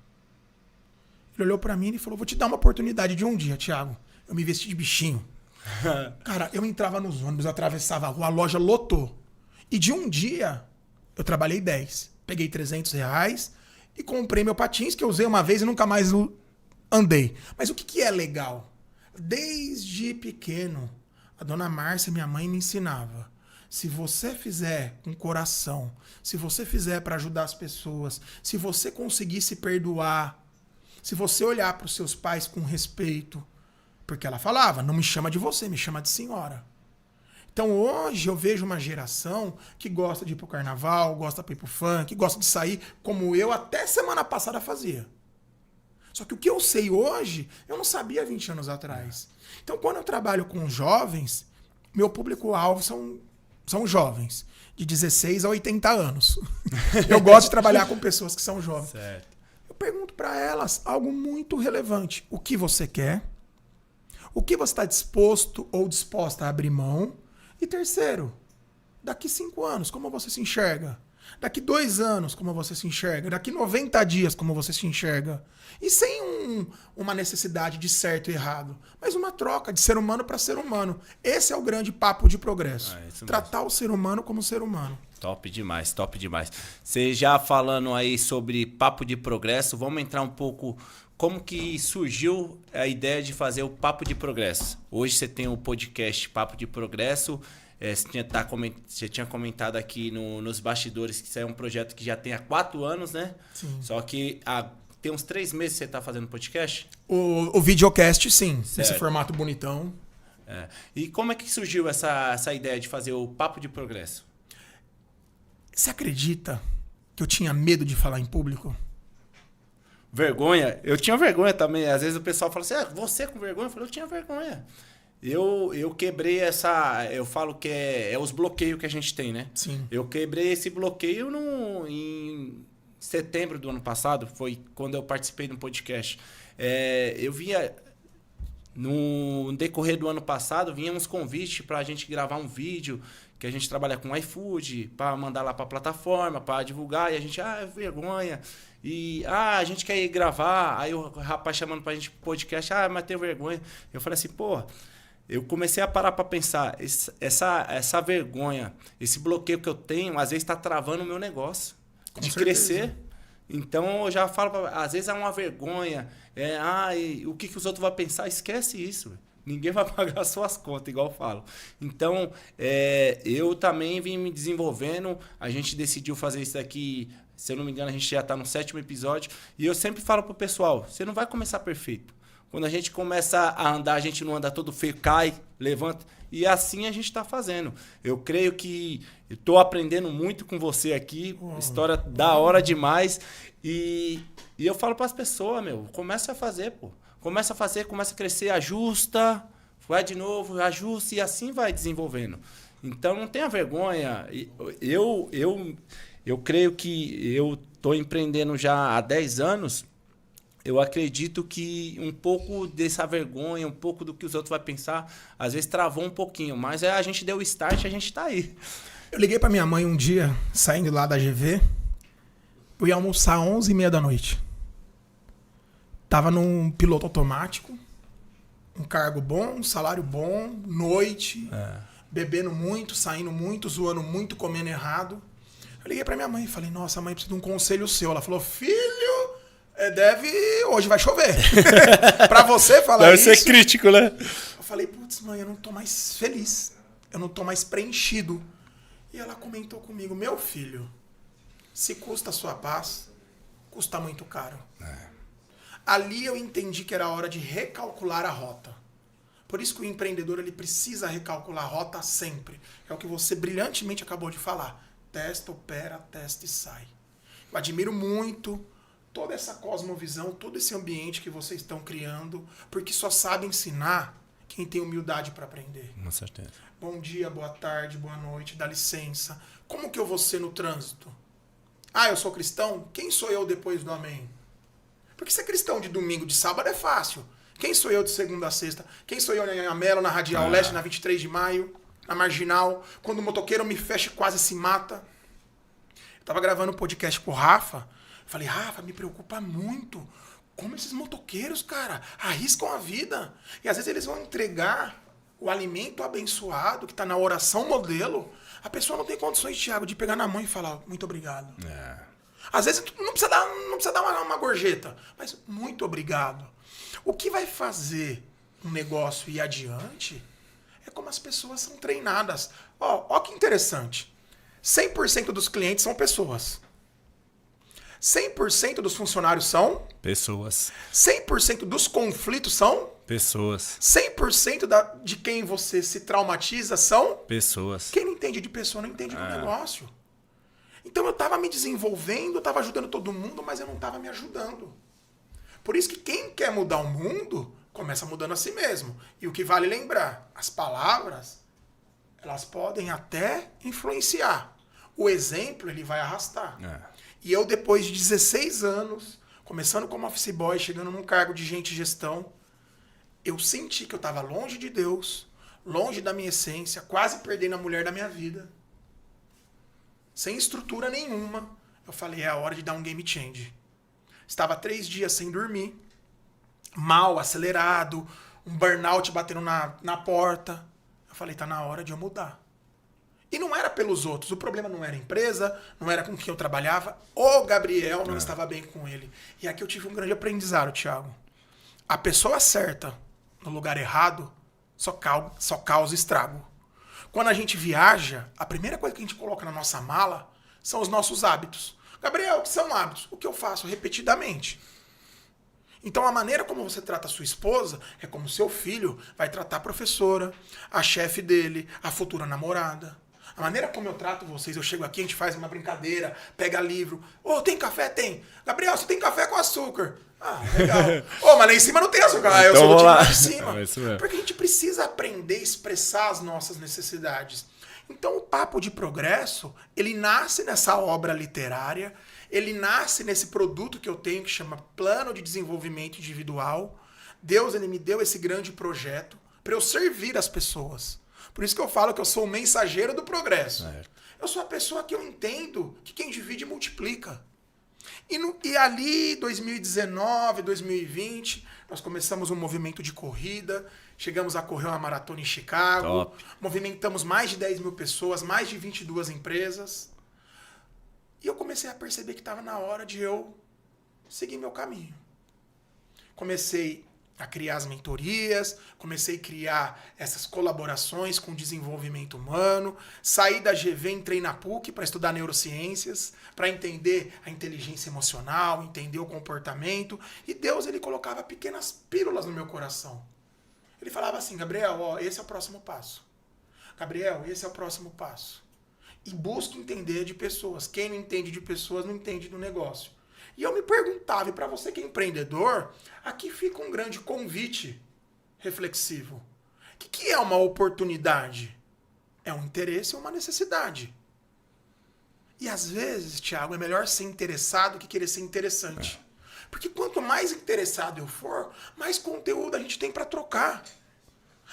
Ele olhou para mim e falou: vou te dar uma oportunidade de um dia, Thiago. Eu me vesti de bichinho. Cara, eu entrava nos ônibus, atravessava a rua, a loja lotou. E de um dia, eu trabalhei 10. Peguei R$300 e comprei meu patins, que eu usei uma vez e nunca mais andei. Mas o que é legal? Desde pequeno, a dona Márcia, minha mãe, me ensinava: se você fizer com coração, se você fizer para ajudar as pessoas, se você conseguir se perdoar, se você olhar para os seus pais com respeito, porque ela falava: não me chama de você, me chama de senhora. Então hoje eu vejo uma geração que gosta de ir pro carnaval, gosta de ir pro funk, gosta de sair, como eu até semana passada fazia. Só que o que eu sei hoje, eu não sabia 20 anos atrás. Então quando eu trabalho com jovens, meu público-alvo são jovens, de 16 a 80 anos. Eu gosto de trabalhar com pessoas que são jovens. Certo. Eu pergunto para elas algo muito relevante: o que você quer? O que você está disposto ou disposta a abrir mão? E terceiro, daqui 5 anos, como você se enxerga? Daqui 2 anos, como você se enxerga? Daqui 90 dias, como você se enxerga? E sem uma necessidade de certo e errado, mas uma troca de ser humano para ser humano. Esse é o grande papo de progresso. Tratar o ser humano como ser humano. Top demais, top demais. Você já falando aí sobre papo de progresso, vamos entrar um pouco... Como que surgiu a ideia de fazer o Papo de Progresso? Hoje você tem o podcast Papo de Progresso. Você tinha comentado aqui nos bastidores que isso é um projeto que já tem há 4 anos, né? Sim. Só que tem uns 3 meses que você está fazendo podcast? O videocast, sim. Certo. Nesse formato bonitão. E como é que surgiu essa ideia de fazer o Papo de Progresso? Você acredita que eu tinha medo de falar em público? Vergonha? Eu tinha vergonha também. Às vezes o pessoal fala assim: você com vergonha? Eu falei: eu tinha vergonha. eu quebrei eu falo que é os bloqueios que a gente tem, né? Sim. Eu quebrei esse bloqueio em setembro do ano passado, foi quando eu participei de um podcast. Eu via, no decorrer do ano passado, vinha uns convites para a gente gravar um vídeo, que a gente trabalha com iFood, para mandar lá para a plataforma, para divulgar, e a gente, é vergonha, e a gente quer ir gravar, aí o rapaz chamando pra gente pro podcast, mas tem vergonha. Eu falei assim, pô, eu comecei a parar para pensar, essa vergonha, esse bloqueio que eu tenho, às vezes está travando o meu negócio de crescer. Então eu já falo, às vezes é uma vergonha, o que os outros vão pensar? Esquece isso. Ninguém vai pagar suas contas, igual eu falo. Então, eu também vim me desenvolvendo. A gente decidiu fazer isso aqui, se eu não me engano, a gente já está no 7º episódio. E eu sempre falo pro pessoal, você não vai começar perfeito. Quando a gente começa a andar, a gente não anda todo feio, cai, levanta. E assim a gente está fazendo. Eu creio que estou aprendendo muito com você aqui. História da hora demais. E eu falo para as pessoas, começa a fazer, pô. Começa a fazer, começa a crescer, ajusta, vai de novo, ajusta e assim vai desenvolvendo. Então não tenha vergonha. Eu creio que eu estou empreendendo já há 10 anos. Eu acredito que um pouco dessa vergonha, um pouco do que os outros vão pensar, às vezes travou um pouquinho, mas a gente deu o start, a gente está aí. Eu liguei para minha mãe um dia, saindo lá da GV, eu ia almoçar 11h30 da noite. Tava num piloto automático, um cargo bom, um salário bom, noite, bebendo muito, saindo muito, zoando muito, comendo errado. Eu liguei pra minha mãe e falei, nossa, mãe, precisa de um conselho seu. Ela falou, filho, hoje vai chover. Pra você falar isso... Deve ser crítico, né? Eu falei, putz, mãe, eu não tô mais feliz. Eu não tô mais preenchido. E ela comentou comigo, meu filho, se custa a sua paz, custa muito caro. Ali eu entendi que era hora de recalcular a rota. Por isso que o empreendedor ele precisa recalcular a rota sempre. É o que você brilhantemente acabou de falar. Testa, opera, testa e sai. Eu admiro muito toda essa cosmovisão, todo esse ambiente que vocês estão criando, porque só sabe ensinar quem tem humildade para aprender. Com certeza. Bom dia, boa tarde, boa noite, dá licença. Como que eu vou ser no trânsito? Eu sou cristão? Quem sou eu depois do amém? Porque ser cristão de domingo, de sábado é fácil. Quem sou eu de segunda a sexta? Quem sou eu na Anhamelo, na Radial Leste, na 23 de maio, na Marginal? Quando o motoqueiro me fecha e quase se mata. Eu tava gravando um podcast com o Rafa. Falei, Rafa, me preocupa muito como esses motoqueiros, cara, arriscam a vida. E às vezes eles vão entregar o alimento abençoado que tá na oração modelo. A pessoa não tem condições, Thiago, de pegar na mão e falar, muito obrigado. Às vezes não precisa dar uma gorjeta, mas muito obrigado. O que vai fazer um negócio ir adiante é como as pessoas são treinadas. Ó que interessante. 100% dos clientes são pessoas. 100% dos funcionários são pessoas. 100% dos conflitos são pessoas. 100% de quem você se traumatiza são pessoas. Quem não entende de pessoa não entende do negócio. Então eu estava me desenvolvendo, eu estava ajudando todo mundo, mas eu não estava me ajudando. Por isso que quem quer mudar o mundo, começa mudando a si mesmo. E o que vale lembrar, as palavras, elas podem até influenciar. O exemplo, ele vai arrastar. E eu, depois de 16 anos, começando como office boy, chegando num cargo de gente de gestão, eu senti que eu estava longe de Deus, longe da minha essência, quase perdendo a mulher da minha vida. Sem estrutura nenhuma, eu falei, é a hora de dar um game change. Estava 3 dias sem dormir, mal, acelerado, um burnout batendo na porta. Eu falei, tá na hora de eu mudar. E não era pelos outros, o problema não era a empresa, não era com quem eu trabalhava, o Gabriel não estava bem com ele. E aqui eu tive um grande aprendizado, Thiago. A pessoa certa, no lugar errado, só causa estrago. Quando a gente viaja, a primeira coisa que a gente coloca na nossa mala são os nossos hábitos. Gabriel, o que são hábitos? O que eu faço repetidamente. Então a maneira como você trata a sua esposa é como seu filho vai tratar a professora, a chefe dele, a futura namorada. A maneira como eu trato vocês, eu chego aqui, a gente faz uma brincadeira, pega livro. Ô, tem café? Tem. Gabriel, você tem café com açúcar? Ah, legal. Ô, mas lá em cima não tem açúcar. Ah, eu Então sou do time lá lá de cima. É isso mesmo. Porque a gente precisa aprender a expressar as nossas necessidades. Então o Papo de Progresso, ele nasce nessa obra literária, ele nasce nesse produto que eu tenho que chama Plano de Desenvolvimento Individual. Deus, ele me deu esse grande projeto para eu servir as pessoas. Por isso que eu falo que eu sou o mensageiro do progresso. Eu sou a pessoa que eu entendo que quem divide multiplica. E ali, 2019, 2020, nós começamos um movimento de corrida, chegamos a correr uma maratona em Chicago, Top. movimentamos mais de 10 mil pessoas, mais de 22 empresas. E eu comecei a perceber que estava na hora de eu seguir meu caminho. Comecei a criar as mentorias, comecei a criar essas colaborações com desenvolvimento humano, saí da GV, entrei na PUC para estudar neurociências, para entender a inteligência emocional, entender o comportamento, e Deus, ele colocava pequenas pílulas no meu coração. Ele falava assim, Gabriel, ó, esse é o próximo passo. Gabriel, esse é o próximo passo. E busque entender de pessoas. Quem não entende de pessoas não entende do negócio. E eu me perguntava, e para você que é empreendedor, aqui fica um grande convite reflexivo. O que é uma oportunidade? É um interesse ou uma necessidade. E às vezes, Thiago, é melhor ser interessado que querer ser interessante. Porque quanto mais interessado eu for, mais conteúdo a gente tem para trocar.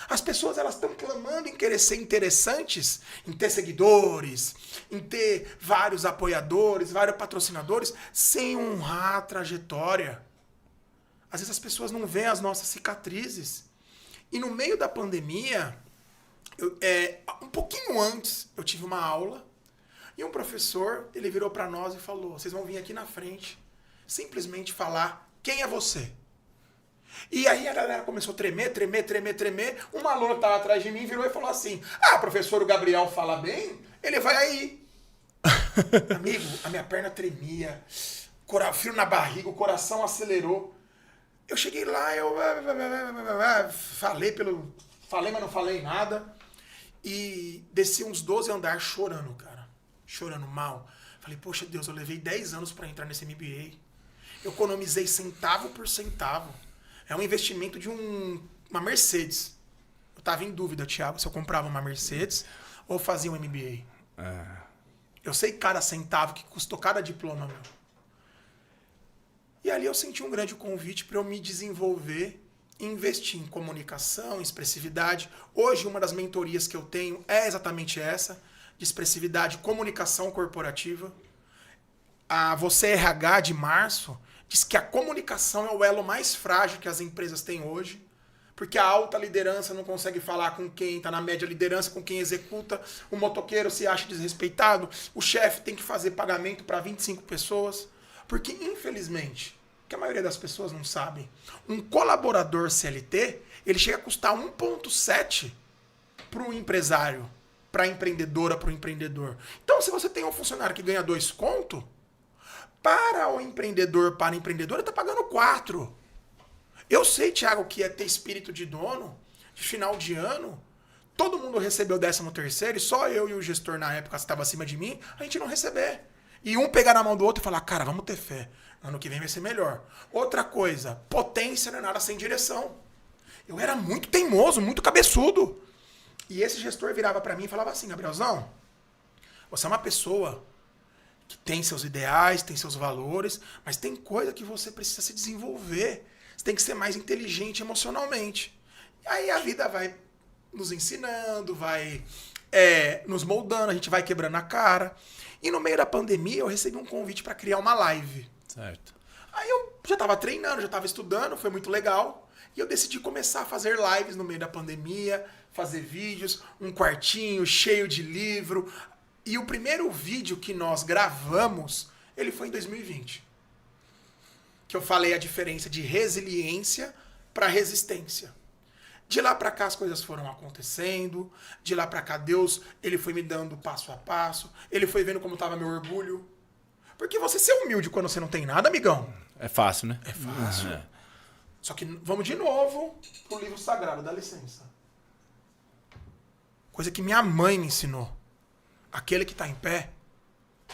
As pessoas, elas estão clamando em querer ser interessantes, em ter seguidores, em ter vários apoiadores, vários patrocinadores, sem honrar a trajetória. Às vezes as pessoas não veem as nossas cicatrizes. E no meio da pandemia, um pouquinho antes, eu tive uma aula e um professor, ele virou para nós e falou, vocês vão vir aqui na frente, simplesmente falar quem é você. E aí a galera começou a tremer. Um aluno que estava atrás de mim virou e falou assim, professor, o Gabriel fala bem, ele vai aí. Amigo, a minha perna tremia, frio na barriga, o coração acelerou. Eu cheguei lá, falei, mas não falei nada. E desci uns 12 andares chorando, cara. Chorando mal. Falei, poxa Deus, eu levei 10 anos para entrar nesse MBA. Eu economizei centavo por centavo. É um investimento de uma Mercedes. Eu tava em dúvida, Thiago, se eu comprava uma Mercedes ou fazia um MBA. Eu sei cada centavo que custou cada diploma, meu. E ali eu senti um grande convite para eu me desenvolver e investir em comunicação, em expressividade. Hoje, uma das mentorias que eu tenho é exatamente essa, de expressividade, comunicação corporativa. A Você RH de março diz que a comunicação é o elo mais frágil que as empresas têm hoje, porque a alta liderança não consegue falar com quem está na média liderança, com quem executa, o motoqueiro se acha desrespeitado, o chefe tem que fazer pagamento para 25 pessoas, porque infelizmente, que a maioria das pessoas não sabem, um colaborador CLT, ele chega a custar 1,7 para o empresário, para a empreendedora, para o empreendedor. Então, se você tem um funcionário que ganha 2 conto, para o empreendedor, para a empreendedora, está pagando 4. Eu sei, Thiago, que é ter espírito de dono, de final de ano, todo mundo recebeu o 13º e só eu e o gestor na época que estava acima de mim, a gente não receber. E um pegar na mão do outro e falar, cara, vamos ter fé. Ano que vem vai ser melhor. Outra coisa, potência não é nada sem direção. Eu era muito teimoso, muito cabeçudo. E esse gestor virava para mim e falava assim, Gabrielzão, você é uma pessoa que tem seus ideais, tem seus valores, mas tem coisa que você precisa se desenvolver. Você tem que ser mais inteligente emocionalmente. E aí a vida vai nos ensinando, vai nos moldando, a gente vai quebrando a cara. E no meio da pandemia eu recebi um convite para criar uma live. Certo. Aí eu já estava treinando, já estava estudando, foi muito legal. E eu decidi começar a fazer lives no meio da pandemia, fazer vídeos, um quartinho cheio de livro. E o primeiro vídeo que nós gravamos, ele foi em 2020. Que eu falei a diferença de resiliência para resistência. De lá para cá as coisas foram acontecendo. De lá para cá Deus, ele foi me dando passo a passo. Ele foi vendo como estava meu orgulho. Porque você ser humilde quando você não tem nada, amigão. É fácil, né? É fácil. Só que vamos de novo pro livro sagrado, dá licença. Coisa que minha mãe me ensinou. aquele que está em pé,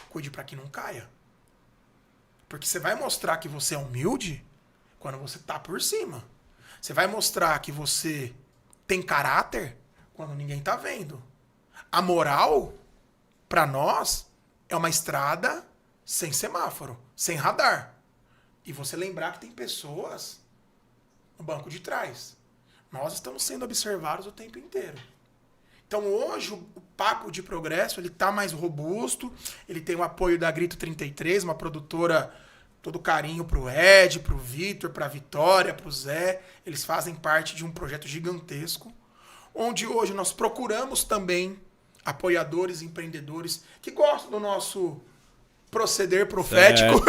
cuide para que não caia. Porque você vai mostrar que você é humilde quando você está por cima. Você vai mostrar que você tem caráter quando ninguém está vendo. A moral, para nós, é uma estrada sem semáforo, sem radar. E você lembrar que tem pessoas no banco de trás. Nós estamos sendo observados o tempo inteiro. Então hoje o Papo de Progresso ele está mais robusto, ele tem o apoio da Grito 33, uma produtora, todo carinho pro Ed, pro Vitor, pra Vitória, pro Zé. Eles fazem parte de um projeto gigantesco, onde hoje nós procuramos também apoiadores, empreendedores que gostam do nosso proceder profético.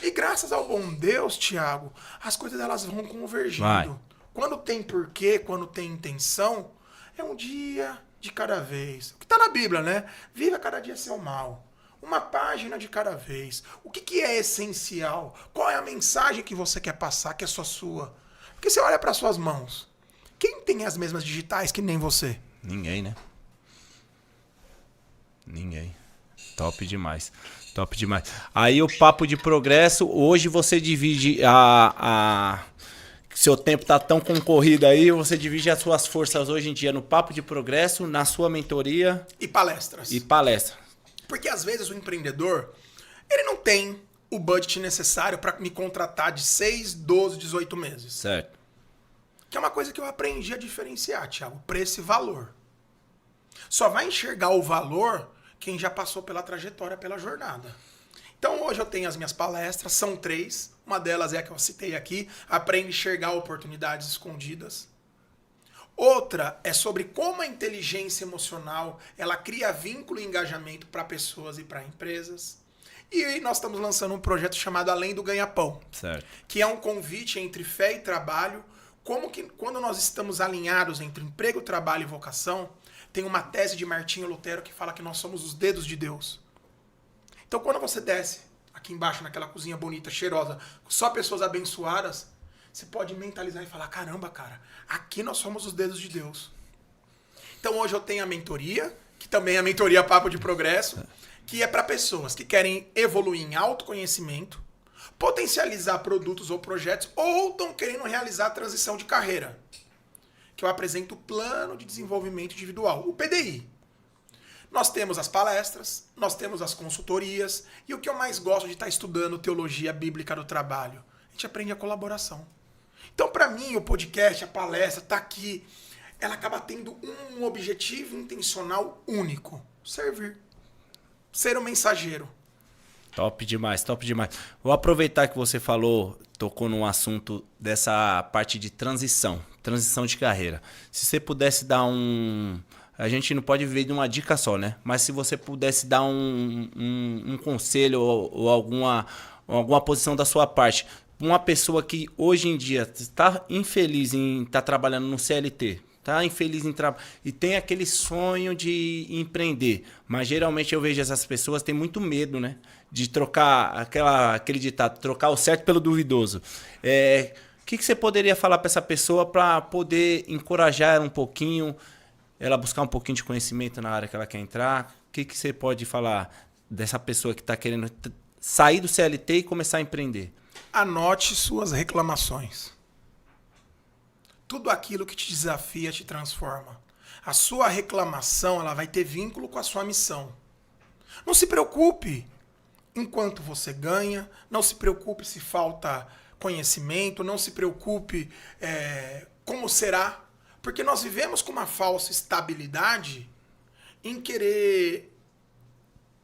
E graças ao bom Deus, Thiago, as coisas elas vão convergindo. Vai. Quando tem porquê, quando tem intenção, é um dia de cada vez. O que está na Bíblia, né? Viva cada dia seu mal. Uma página de cada vez. O que é essencial? Qual é a mensagem que você quer passar, que é só sua? Porque você olha para suas mãos. Quem tem as mesmas digitais que nem você? Ninguém, né? Ninguém. Top demais. Top demais. Aí o Papo de Progresso, hoje você divide seu tempo tá tão concorrido aí, você divide as suas forças hoje em dia no Papo de Progresso, na sua mentoria E palestras. e palestra. Porque às vezes o empreendedor, ele não tem o budget necessário para me contratar de 6, 12, 18 meses. Certo. Que é uma coisa que eu aprendi a diferenciar, Thiago. Preço e valor. Só vai enxergar o valor quem já passou pela trajetória, pela jornada. Então hoje eu tenho as minhas palestras, são 3. Uma delas é a que eu citei aqui, Aprende a Enxergar Oportunidades Escondidas. Outra é sobre como a inteligência emocional ela cria vínculo e engajamento para pessoas e para empresas. E nós estamos lançando um projeto chamado Além do Ganha-Pão, Certo. que é um convite entre fé e trabalho, como que quando nós estamos alinhados entre emprego, trabalho e vocação, tem uma tese de Martinho Lutero que fala que nós somos os dedos de Deus. Então quando você desce aqui embaixo naquela cozinha bonita, cheirosa, com só pessoas abençoadas, você pode mentalizar e falar, caramba, cara, aqui nós somos os dedos de Deus. Então hoje eu tenho a mentoria, que também é a mentoria Papo de Progresso, que é para pessoas que querem evoluir em autoconhecimento, potencializar produtos ou projetos, ou estão querendo realizar a transição de carreira. Que eu apresento o Plano de Desenvolvimento Individual, o PDI. Nós temos as palestras, nós temos as consultorias, e o que eu mais gosto de estar estudando, teologia bíblica do trabalho. A gente aprende a colaboração. Então, para mim, o podcast, a palestra, tá aqui, ela acaba tendo um objetivo intencional único. Servir. Ser um mensageiro. Top demais, top demais. Vou aproveitar que você tocou num assunto dessa parte de transição de carreira. Se você pudesse dar a gente não pode viver de uma dica só, né? Mas se você pudesse dar um conselho ou alguma posição da sua parte, uma pessoa que hoje em dia está infeliz em estar trabalhando no CLT, está infeliz em trabalhar e tem aquele sonho de empreender, mas geralmente eu vejo essas pessoas têm muito medo, né? De trocar aquele ditado, trocar o certo pelo duvidoso. O que você poderia falar para essa pessoa para poder encorajar ela um pouquinho, ela buscar um pouquinho de conhecimento na área que ela quer entrar? O que você pode falar dessa pessoa que está querendo sair do CLT e começar a empreender? Anote suas reclamações. Tudo aquilo que te desafia te transforma. A sua reclamação ela vai ter vínculo com a sua missão. Não se preocupe enquanto você ganha, não se preocupe se falta conhecimento, não se preocupe como será, porque nós vivemos com uma falsa estabilidade em querer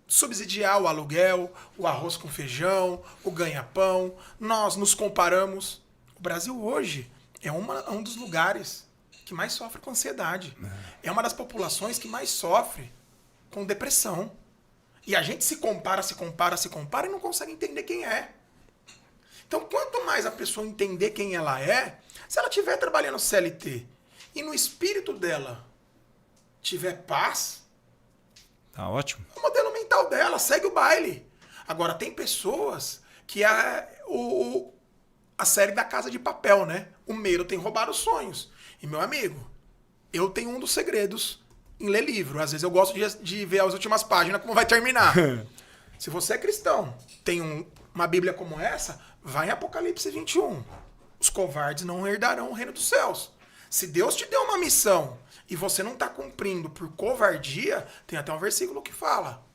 subsidiar o aluguel, o arroz com feijão, o ganha-pão. Nós nos comparamos. O Brasil hoje é um dos lugares que mais sofre com ansiedade. É uma das populações que mais sofre com depressão. E a gente se compara e não consegue entender quem é. Então, quanto mais a pessoa entender quem ela é, se ela estiver trabalhando CLT e no espírito dela tiver paz, tá ótimo. O modelo mental dela segue o baile. Agora, tem pessoas que a série da Casa de Papel, né? O medo tem roubado os sonhos. E, meu amigo, eu tenho um dos segredos em ler livro. Às vezes eu gosto de ver as últimas páginas, como vai terminar. Se você é cristão, tem uma Bíblia como essa, vai em Apocalipse 21. Os covardes não herdarão o reino dos céus. Se Deus te deu uma missão e você não está cumprindo por covardia, tem até um versículo que fala: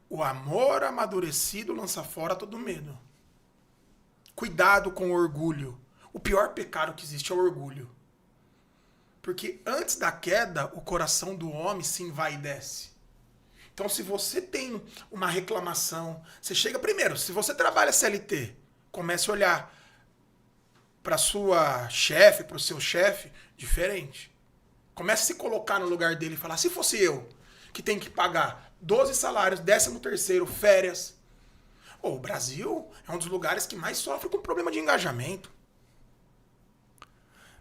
o amor amadurecido lança fora todo medo. Cuidado com o orgulho. O pior pecado que existe é o orgulho. Porque antes da queda, o coração do homem se envaidece. Então, se você tem uma reclamação, você chega primeiro, se você trabalha CLT, comece a olhar para sua chefe, para o seu chefe, diferente. Comece a se colocar no lugar dele e falar: se fosse eu, que tenho que pagar 12 salários, 13º, férias. O Brasil é um dos lugares que mais sofre com problema de engajamento.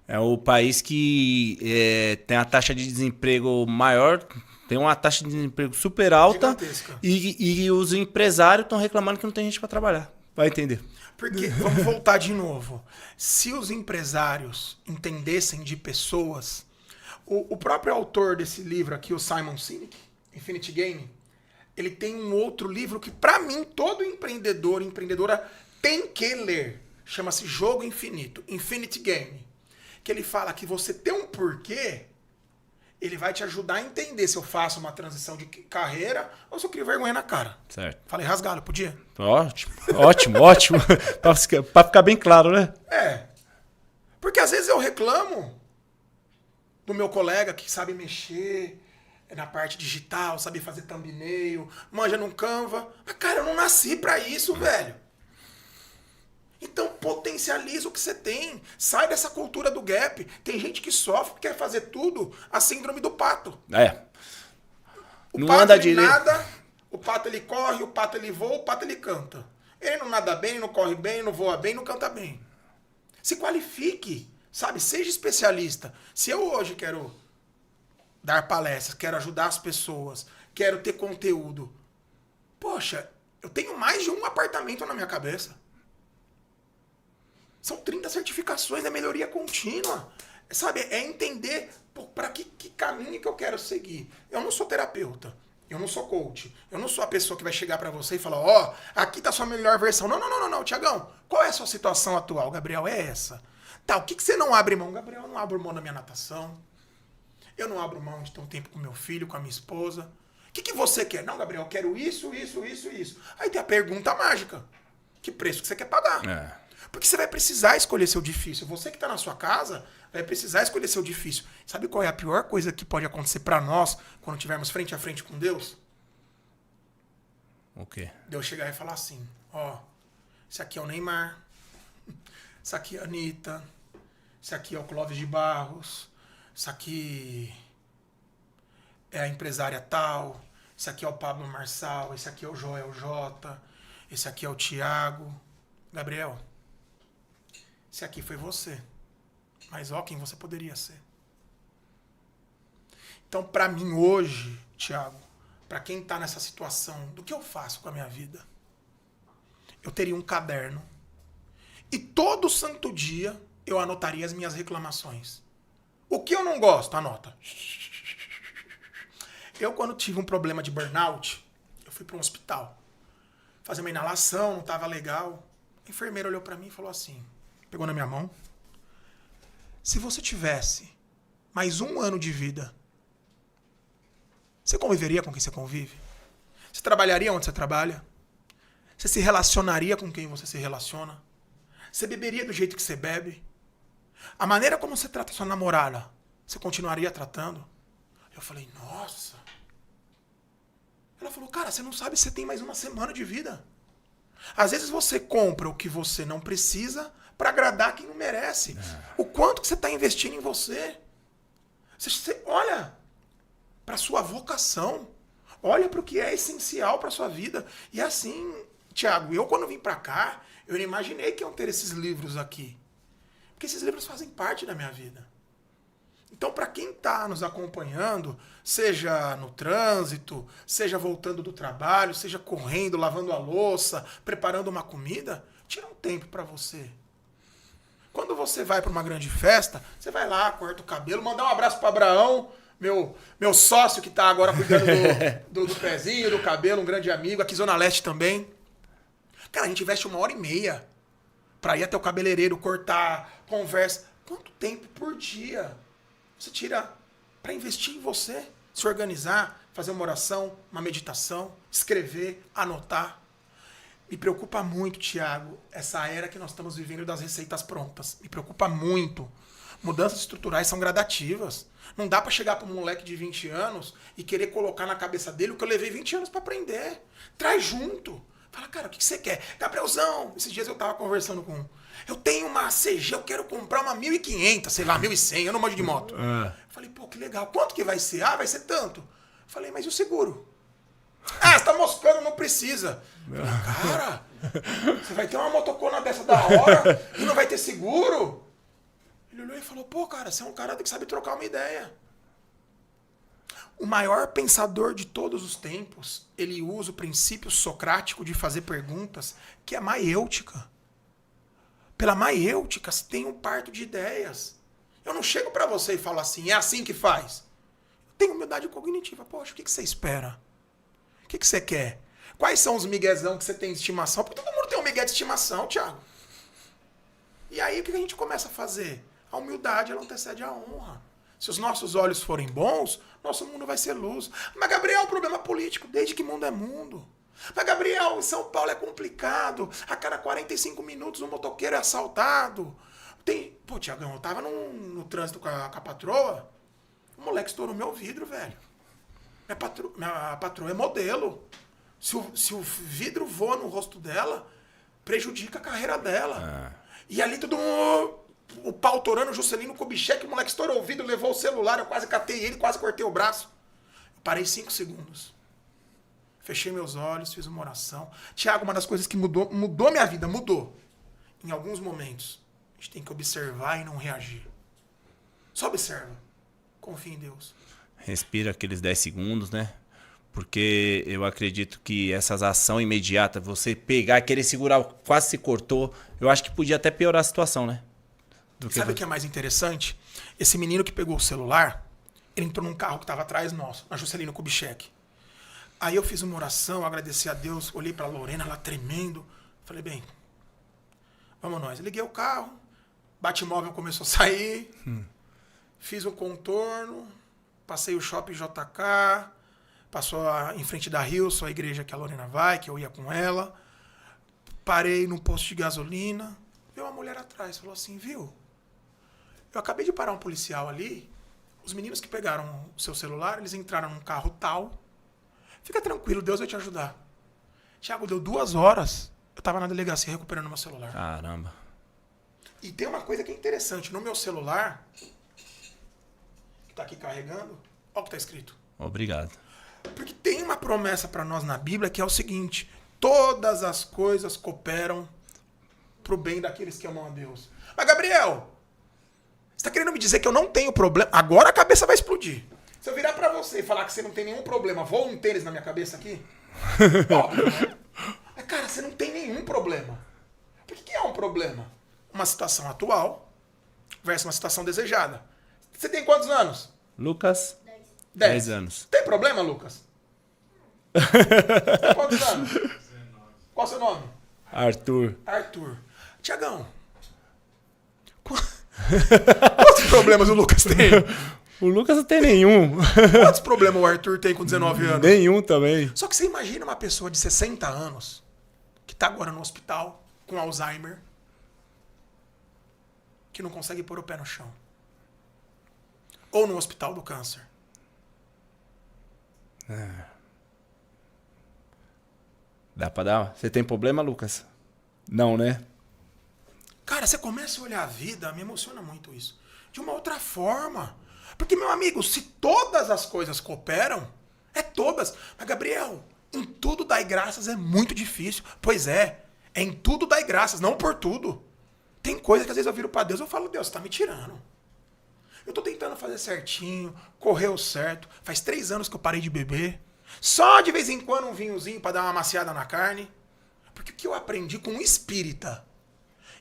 É o país que tem a taxa de desemprego maior, tem uma taxa de desemprego super alta e os empresários estão reclamando que não tem gente para trabalhar. Vai entender. Porque, vamos voltar de novo, se os empresários entendessem de pessoas, o próprio autor desse livro aqui, o Simon Sinek, Infinity Game, ele tem um outro livro que, para mim, todo empreendedor e empreendedora tem que ler. Chama-se Jogo Infinito, Infinity Game. Que ele fala que você ter um porquê, ele vai te ajudar a entender se eu faço uma transição de carreira ou se eu crio vergonha na cara. Certo. Falei rasgado, podia? Ótimo. Pra ficar bem claro, né? Porque às vezes eu reclamo do meu colega que sabe mexer na parte digital, sabe fazer thumbnail, manja no Canva. Mas, cara, eu não nasci pra isso, velho. Então potencializa o que você tem. Sai dessa cultura do gap. Tem gente que sofre, quer fazer tudo, a síndrome do pato. O não pato anda ele direito. nada, o pato ele corre, o pato ele voa, o pato ele canta. Ele não nada bem, não corre bem, não voa bem, não canta bem. Se qualifique, sabe? Seja especialista. Se eu hoje quero dar palestras, quero ajudar as pessoas, quero ter conteúdo. Poxa, eu tenho mais de um apartamento na minha cabeça. São 30 certificações, é melhoria contínua. Sabe, é entender para que caminho que eu quero seguir. Eu não sou terapeuta, eu não sou coach, eu não sou a pessoa que vai chegar para você e falar: ó, aqui tá a sua melhor versão. Não, Tiagão, qual é a sua situação atual? Gabriel, é essa. Tá, o que você não abre mão? Gabriel, eu não abro mão da minha natação. Eu não abro mão de ter um tempo com meu filho, com a minha esposa. O que você quer? Não, Gabriel, eu quero isso. Aí tem a pergunta mágica. Que preço que você quer pagar? Porque você vai precisar escolher seu difícil. Você que está na sua casa vai precisar escolher seu difícil. Sabe qual é a pior coisa que pode acontecer para nós quando estivermos frente a frente com Deus? O quê? Deus chegar e falar assim: ó, esse aqui é o Neymar, esse aqui é a Anitta, esse aqui é o Clóvis de Barros, esse aqui é a empresária tal, esse aqui é o Pablo Marçal, esse aqui é o Joel J, esse aqui é o Thiago. Gabriel, esse aqui foi você. Mas ó quem você poderia ser. Então, para mim hoje, Thiago, para quem tá nessa situação, do que eu faço com a minha vida? Eu teria um caderno e todo santo dia eu anotaria as minhas reclamações. O que eu não gosto, anota. Eu, quando tive um problema de burnout, eu fui para um hospital. Fazer uma inalação, não tava legal. A enfermeira olhou para mim e falou assim, pegou na minha mão: se você tivesse mais 1 ano de vida, você conviveria com quem você convive? Você trabalharia onde você trabalha? Você se relacionaria com quem você se relaciona? Você beberia do jeito que você bebe? A maneira como você trata sua namorada, você continuaria tratando? Eu falei, nossa. Ela falou, cara, você não sabe se você tem mais 1 semana de vida. Às vezes você compra o que você não precisa para agradar quem não merece. O quanto que você está investindo em você? Você olha para sua vocação. Olha para o que é essencial para sua vida. E assim, Thiago, eu quando vim para cá, eu não imaginei que iam ter esses livros aqui. Porque esses livros fazem parte da minha vida. Então, para quem está nos acompanhando, seja no trânsito, seja voltando do trabalho, seja correndo, lavando a louça, preparando uma comida, tira um tempo para você. Quando você vai para uma grande festa, você vai lá, corta o cabelo, mandar um abraço para Abraão, Meu sócio que tá agora cuidando do pezinho, do cabelo, um grande amigo, aqui Zona Leste também. Cara, a gente investe 1h30 pra ir até o cabeleireiro, cortar, conversa. Quanto tempo por dia você tira pra investir em você? Se organizar, fazer uma oração, uma meditação, escrever, anotar. Me preocupa muito, Thiago, essa era que nós estamos vivendo das receitas prontas. Me preocupa muito. Mudanças estruturais são gradativas. Não dá pra chegar para um moleque de 20 anos e querer colocar na cabeça dele o que eu levei 20 anos pra aprender. Traz junto. Fala, cara, o que você quer? Gabrielzão, esses dias eu tava conversando com um. Eu tenho uma CG, eu quero comprar uma 1.500, sei lá, 1.100, eu não manjo de moto. Eu falei, pô, que legal. Quanto que vai ser? Ah, vai ser tanto. Eu falei, mas e o seguro? Ah, você tá moscando, não precisa. Eu falei, cara, você vai ter uma motocona dessa da hora e não vai ter seguro? Ele olhou e falou, pô, cara, você é um cara que sabe trocar uma ideia. O maior pensador de todos os tempos, ele usa o princípio socrático de fazer perguntas, que é a maiêutica. Pela maiêutica, se tem um parto de ideias. Eu não chego pra você e falo assim, é assim que faz. Eu tenho humildade cognitiva. Poxa, o que você espera? O que você quer? Quais são os miguezão que você tem de estimação? Porque todo mundo tem um migué de estimação, Thiago. E aí, o que a gente começa a fazer? A humildade, ela antecede a honra. Se os nossos olhos forem bons, nosso mundo vai ser luz. Mas, Gabriel, o problema político, desde que mundo é mundo. Mas, Gabriel, em São Paulo é complicado. A cada 45 minutos um motoqueiro é assaltado. Pô, Tiagão, eu tava no trânsito com a patroa. O moleque estourou meu vidro, velho. Minha patroa é modelo. Se o vidro voa no rosto dela, prejudica a carreira dela. E ali todo mundo... O pau torando, o Juscelino Kubitschek, o moleque estourou o vidro, levou o celular, eu quase catei ele, quase cortei o braço. Eu parei 5 segundos. Fechei meus olhos, fiz uma oração. Tiago, uma das coisas que mudou minha vida, mudou. Em alguns momentos, a gente tem que observar e não reagir. Só observa. Confia em Deus. Respira aqueles 10 segundos, né? Porque eu acredito que essas ações imediatas, você pegar, querer segurar, quase se cortou, eu acho que podia até piorar a situação, né? Sabe o que é mais interessante? Esse menino que pegou o celular, ele entrou num carro que estava atrás nosso, na Juscelino Kubitschek. Aí eu fiz uma oração, agradeci a Deus, olhei pra Lorena, ela tremendo. Falei, bem, vamos nós. Liguei o carro, Batmóvel começou a sair, fiz um contorno, passei o shopping JK, passou em frente da Hilson, a igreja que a Lorena vai, que eu ia com ela. Parei num posto de gasolina, veio uma mulher atrás, falou assim, viu? Eu acabei de parar um policial ali, os meninos que pegaram o seu celular, eles entraram num carro tal. Fica tranquilo, Deus vai te ajudar. Thiago, deu 2 horas, eu tava na delegacia recuperando meu celular. Caramba. E tem uma coisa que é interessante, no meu celular, que tá aqui carregando, olha o que tá escrito. Obrigado. Porque tem uma promessa para nós na Bíblia que é o seguinte, todas as coisas cooperam pro bem daqueles que amam a Deus. Mas, Gabriel, você tá querendo me dizer que eu não tenho problema? Agora a cabeça vai explodir. Se eu virar pra você e falar que você não tem nenhum problema, voa um tênis na minha cabeça aqui? Óbvio, né? Mas, cara, você não tem nenhum problema. Por que é um problema? Uma situação atual versus uma situação desejada. Você tem quantos anos? Lucas? 10 anos. Tem problema, Lucas? Tem quantos anos? 19. Qual o seu nome? Arthur. Tiagão. Quantos problemas o Lucas tem? O Lucas não tem nenhum. Quantos problemas o Arthur tem com 19 anos? Nenhum também. Só que você imagina uma pessoa de 60 anos que tá agora no hospital com Alzheimer, que não consegue pôr o pé no chão. Ou no hospital do câncer. Dá pra dar? Você tem problema, Lucas? Não, né? Cara, você começa a olhar a vida, me emociona muito isso, de uma outra forma. Porque, meu amigo, se todas as coisas cooperam, é todas. Mas, Gabriel, em tudo dai graças é muito difícil. Pois é em tudo dai graças, não por tudo. Tem coisa que às vezes eu viro pra Deus e eu falo, Deus, você tá me tirando. Eu tô tentando fazer certinho, correu certo. Faz 3 anos que eu parei de beber. Só de vez em quando um vinhozinho pra dar uma maciada na carne. Porque o que eu aprendi com um espírita?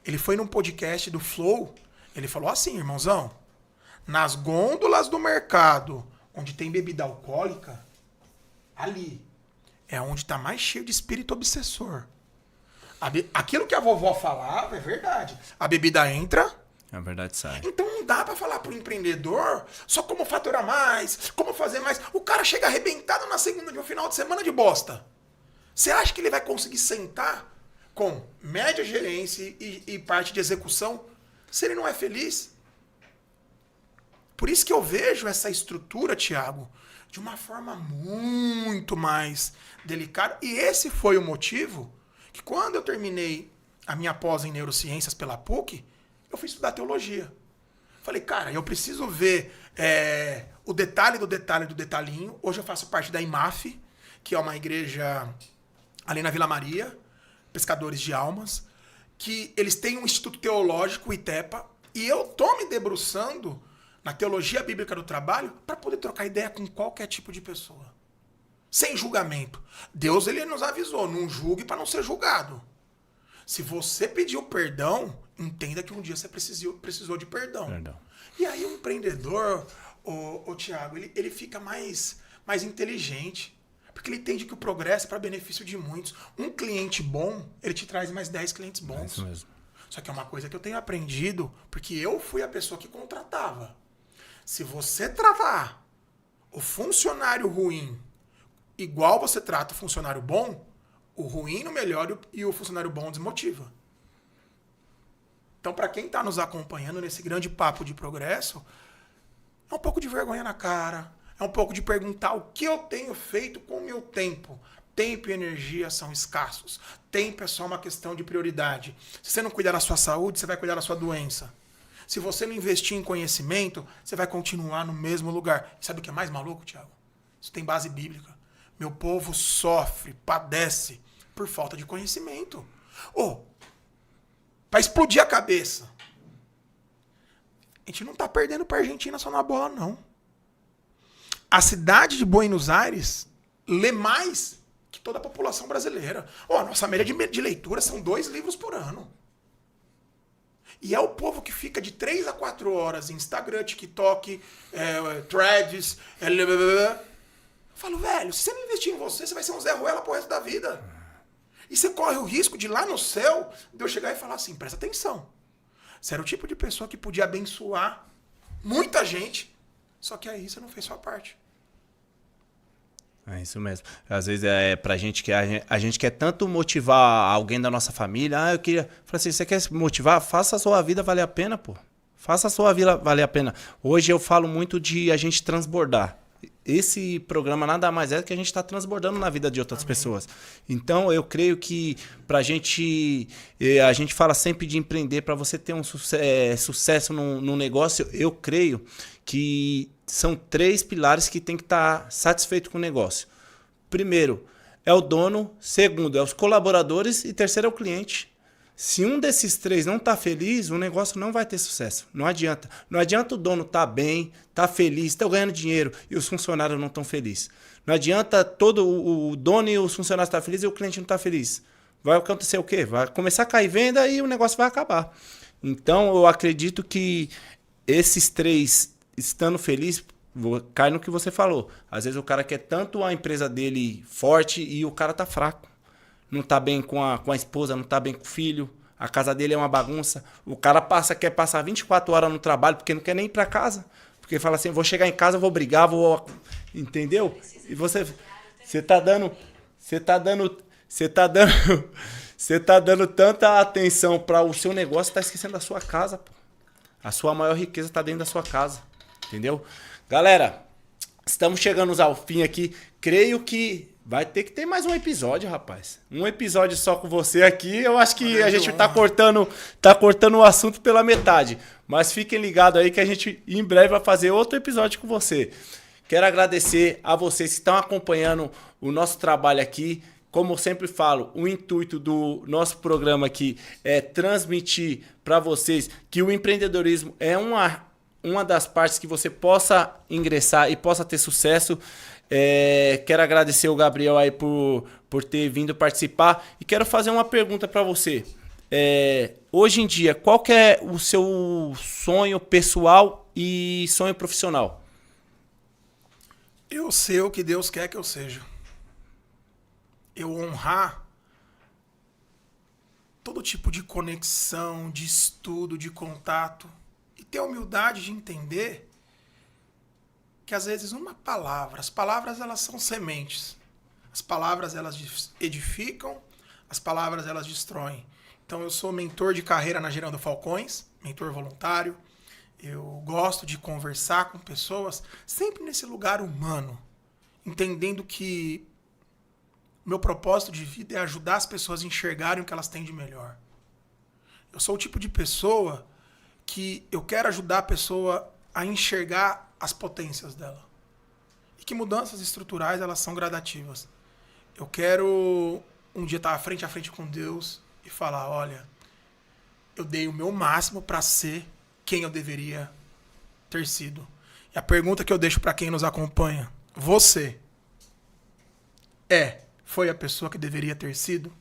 Ele foi num podcast do Flow, ele falou assim, irmãozão, nas gôndolas do mercado, onde tem bebida alcoólica, ali é onde está mais cheio de espírito obsessor. Aquilo que a vovó falava é verdade. A bebida entra, a verdade sai. Então não dá para falar pro empreendedor só como faturar mais, como fazer mais. O cara chega arrebentado na segunda de um final de semana de bosta. Você acha que ele vai conseguir sentar com média gerência e parte de execução se ele não é feliz? Por isso que eu vejo essa estrutura, Thiago, de uma forma muito mais delicada. E esse foi o motivo que quando eu terminei a minha pós em neurociências pela PUC, eu fui estudar teologia. Falei, cara, eu preciso ver o detalhe do detalhe do detalhinho. Hoje eu faço parte da IMAF, que é uma igreja ali na Vila Maria, Pescadores de Almas, que eles têm um instituto teológico, o ITEPA, e eu tô me debruçando na teologia bíblica do trabalho para poder trocar ideia com qualquer tipo de pessoa. Sem julgamento. Deus, ele nos avisou, não julgue para não ser julgado. Se você pediu perdão, entenda que um dia você precisou de perdão. E aí o empreendedor, o Thiago, ele fica mais inteligente. Porque ele entende que o progresso é para benefício de muitos. Um cliente bom, ele te traz mais 10 clientes bons. É isso mesmo. Só que é uma coisa que eu tenho aprendido, porque eu fui a pessoa que contratava. Se você tratar o funcionário ruim igual você trata o funcionário bom, o ruim não melhora e o funcionário bom desmotiva. Então, para quem está nos acompanhando nesse grande papo de progresso, é um pouco de vergonha na cara, é um pouco de perguntar o que eu tenho feito com o meu tempo. Tempo e energia são escassos. Tempo é só uma questão de prioridade. Se você não cuidar da sua saúde, você vai cuidar da sua doença. Se você não investir em conhecimento, você vai continuar no mesmo lugar. E sabe o que é mais maluco, Thiago? Isso tem base bíblica. Meu povo sofre, padece por falta de conhecimento. Para explodir a cabeça. A gente não está perdendo para a Argentina só na bola, não. A cidade de Buenos Aires lê mais que toda a população brasileira. Nossa média de leitura são 2 livros por ano. E é o povo que fica de 3 a 4 horas em Instagram, TikTok, Threads, Eu falo, velho, se você não investir em você, você vai ser um Zé Ruela pro resto da vida. E você corre o risco de lá no céu, de eu chegar e falar assim, presta atenção. Você era o tipo de pessoa que podia abençoar muita gente, só que aí você não fez sua parte. É isso mesmo. Às vezes é pra gente que a gente quer tanto motivar alguém da nossa família. Eu queria. Falei assim, você quer se motivar? Faça a sua vida valer a pena, pô. Faça a sua vida valer a pena. Hoje eu falo muito de a gente transbordar. Esse programa nada mais é do que a gente está transbordando na vida de outras pessoas. Então, eu creio que a gente fala sempre de empreender, para você ter um sucesso num negócio, eu creio que são 3 pilares que tem que estar satisfeito com o negócio. Primeiro, é o dono. Segundo, é os colaboradores. E terceiro, é o cliente. Se um desses 3 não está feliz, o negócio não vai ter sucesso. Não adianta. Não adianta o dono estar bem, estar feliz, estar ganhando dinheiro e os funcionários não estão felizes. Não adianta todo o dono e os funcionários estar felizes e o cliente não estar feliz. Vai acontecer o quê? Vai começar a cair venda e o negócio vai acabar. Então, eu acredito que esses 3 estando felizes, cai no que você falou. Às vezes o cara quer tanto a empresa dele forte e o cara tá fraco. Não tá bem com a esposa, não tá bem com o filho, a casa dele é uma bagunça. O cara quer passar 24 horas no trabalho porque não quer nem ir para casa. Porque fala assim, vou chegar em casa, vou brigar, entendeu? E você tá dando tanta atenção para o seu negócio, tá esquecendo da sua casa, pô. A sua maior riqueza tá dentro da sua casa, entendeu? Galera, estamos chegando ao fim aqui. Creio que vai ter que ter mais um episódio, rapaz. Um episódio só com você aqui. Eu acho que a gente tá cortando o assunto pela metade. Mas fiquem ligados aí que a gente em breve vai fazer outro episódio com você. Quero agradecer a vocês que estão acompanhando o nosso trabalho aqui. Como eu sempre falo, o intuito do nosso programa aqui é transmitir para vocês que o empreendedorismo é uma das partes que você possa ingressar e possa ter sucesso. Quero agradecer o Gabriel aí por ter vindo participar e quero fazer uma pergunta para você. Hoje em dia, qual que é o seu sonho pessoal e sonho profissional? Eu sei o que Deus quer que eu seja. Eu honrar todo tipo de conexão, de estudo, de contato. E ter a humildade de entender que às vezes uma palavra, as palavras elas são sementes. As palavras elas edificam, as palavras elas destroem. Então eu sou mentor de carreira na Gerando Falcões, mentor voluntário. Eu gosto de conversar com pessoas sempre nesse lugar humano, entendendo que meu propósito de vida é ajudar as pessoas a enxergarem o que elas têm de melhor. Eu sou o tipo de pessoa que eu quero ajudar a pessoa a enxergar as potências dela. E que mudanças estruturais elas são gradativas. Eu quero um dia estar frente a frente com Deus e falar, olha, eu dei o meu máximo para ser quem eu deveria ter sido. E a pergunta que eu deixo para quem nos acompanha, você foi a pessoa que deveria ter sido?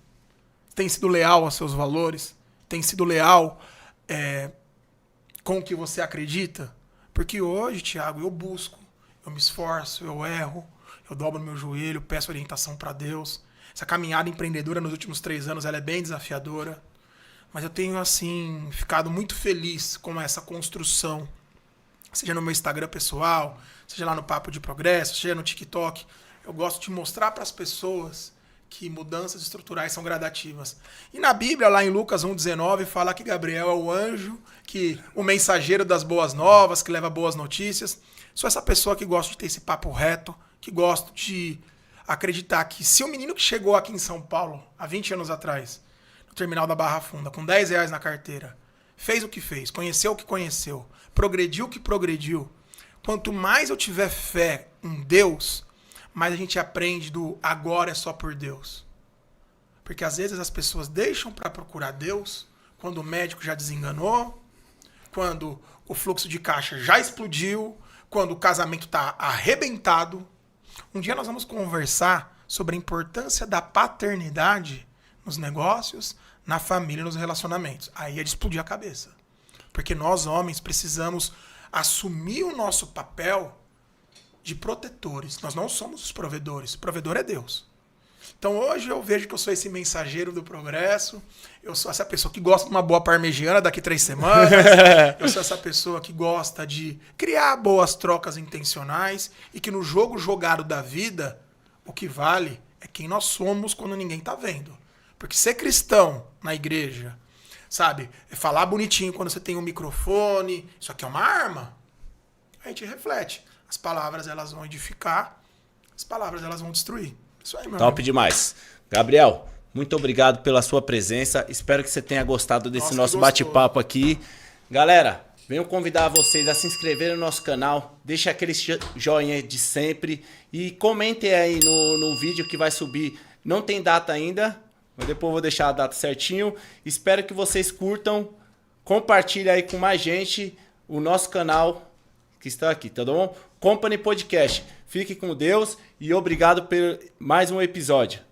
Tem sido leal aos seus valores? Tem sido leal com o que você acredita? Porque hoje, Thiago, eu busco, eu me esforço, eu erro, eu dobro meu joelho, peço orientação para Deus. Essa caminhada empreendedora nos últimos 3 anos ela é bem desafiadora. Mas eu tenho, assim, ficado muito feliz com essa construção. Seja no meu Instagram pessoal, seja lá no Papo de Progresso, seja no TikTok. Eu gosto de mostrar para as pessoas que mudanças estruturais são gradativas. E na Bíblia, lá em Lucas 1,19, fala que Gabriel é o anjo, o mensageiro das boas novas, que leva boas notícias. Sou essa pessoa que gosta de ter esse papo reto, que gosto de acreditar que se o menino que chegou aqui em São Paulo, há 20 anos atrás, no terminal da Barra Funda, com R$10 na carteira, fez o que fez, conheceu o que conheceu, progrediu o que progrediu, quanto mais eu tiver fé em Deus, mais a gente aprende do agora é só por Deus. Porque às vezes as pessoas deixam para procurar Deus quando o médico já desenganou, quando o fluxo de caixa já explodiu, quando o casamento está arrebentado. Um dia nós vamos conversar sobre a importância da paternidade nos negócios, na família e nos relacionamentos. Aí é de explodir a cabeça. Porque nós, homens, precisamos assumir o nosso papel de protetores. Nós não somos os provedores. O provedor é Deus. Então hoje eu vejo que eu sou esse mensageiro do progresso. Eu sou essa pessoa que gosta de uma boa parmegiana daqui 3 semanas. Eu sou essa pessoa que gosta de criar boas trocas intencionais e que no jogo jogado da vida, o que vale é quem nós somos quando ninguém está vendo. Porque ser cristão na igreja, sabe, é falar bonitinho quando você tem um microfone, isso aqui é uma arma. A gente reflete. As palavras elas vão edificar, as palavras elas vão destruir. Isso aí, meu Top amigo. demais. Gabriel, muito obrigado pela sua presença. Espero que você tenha gostado desse nosso bate-papo aqui. Galera, venho convidar vocês a se inscreverem no nosso canal. Deixa aquele joinha de sempre. E comentem aí no vídeo que vai subir. Não tem data ainda, mas depois eu vou deixar a data certinho. Espero que vocês curtam. Compartilhe aí com mais gente o nosso canal que está aqui, tá bom? Company Podcast. Fique com Deus e obrigado por mais um episódio.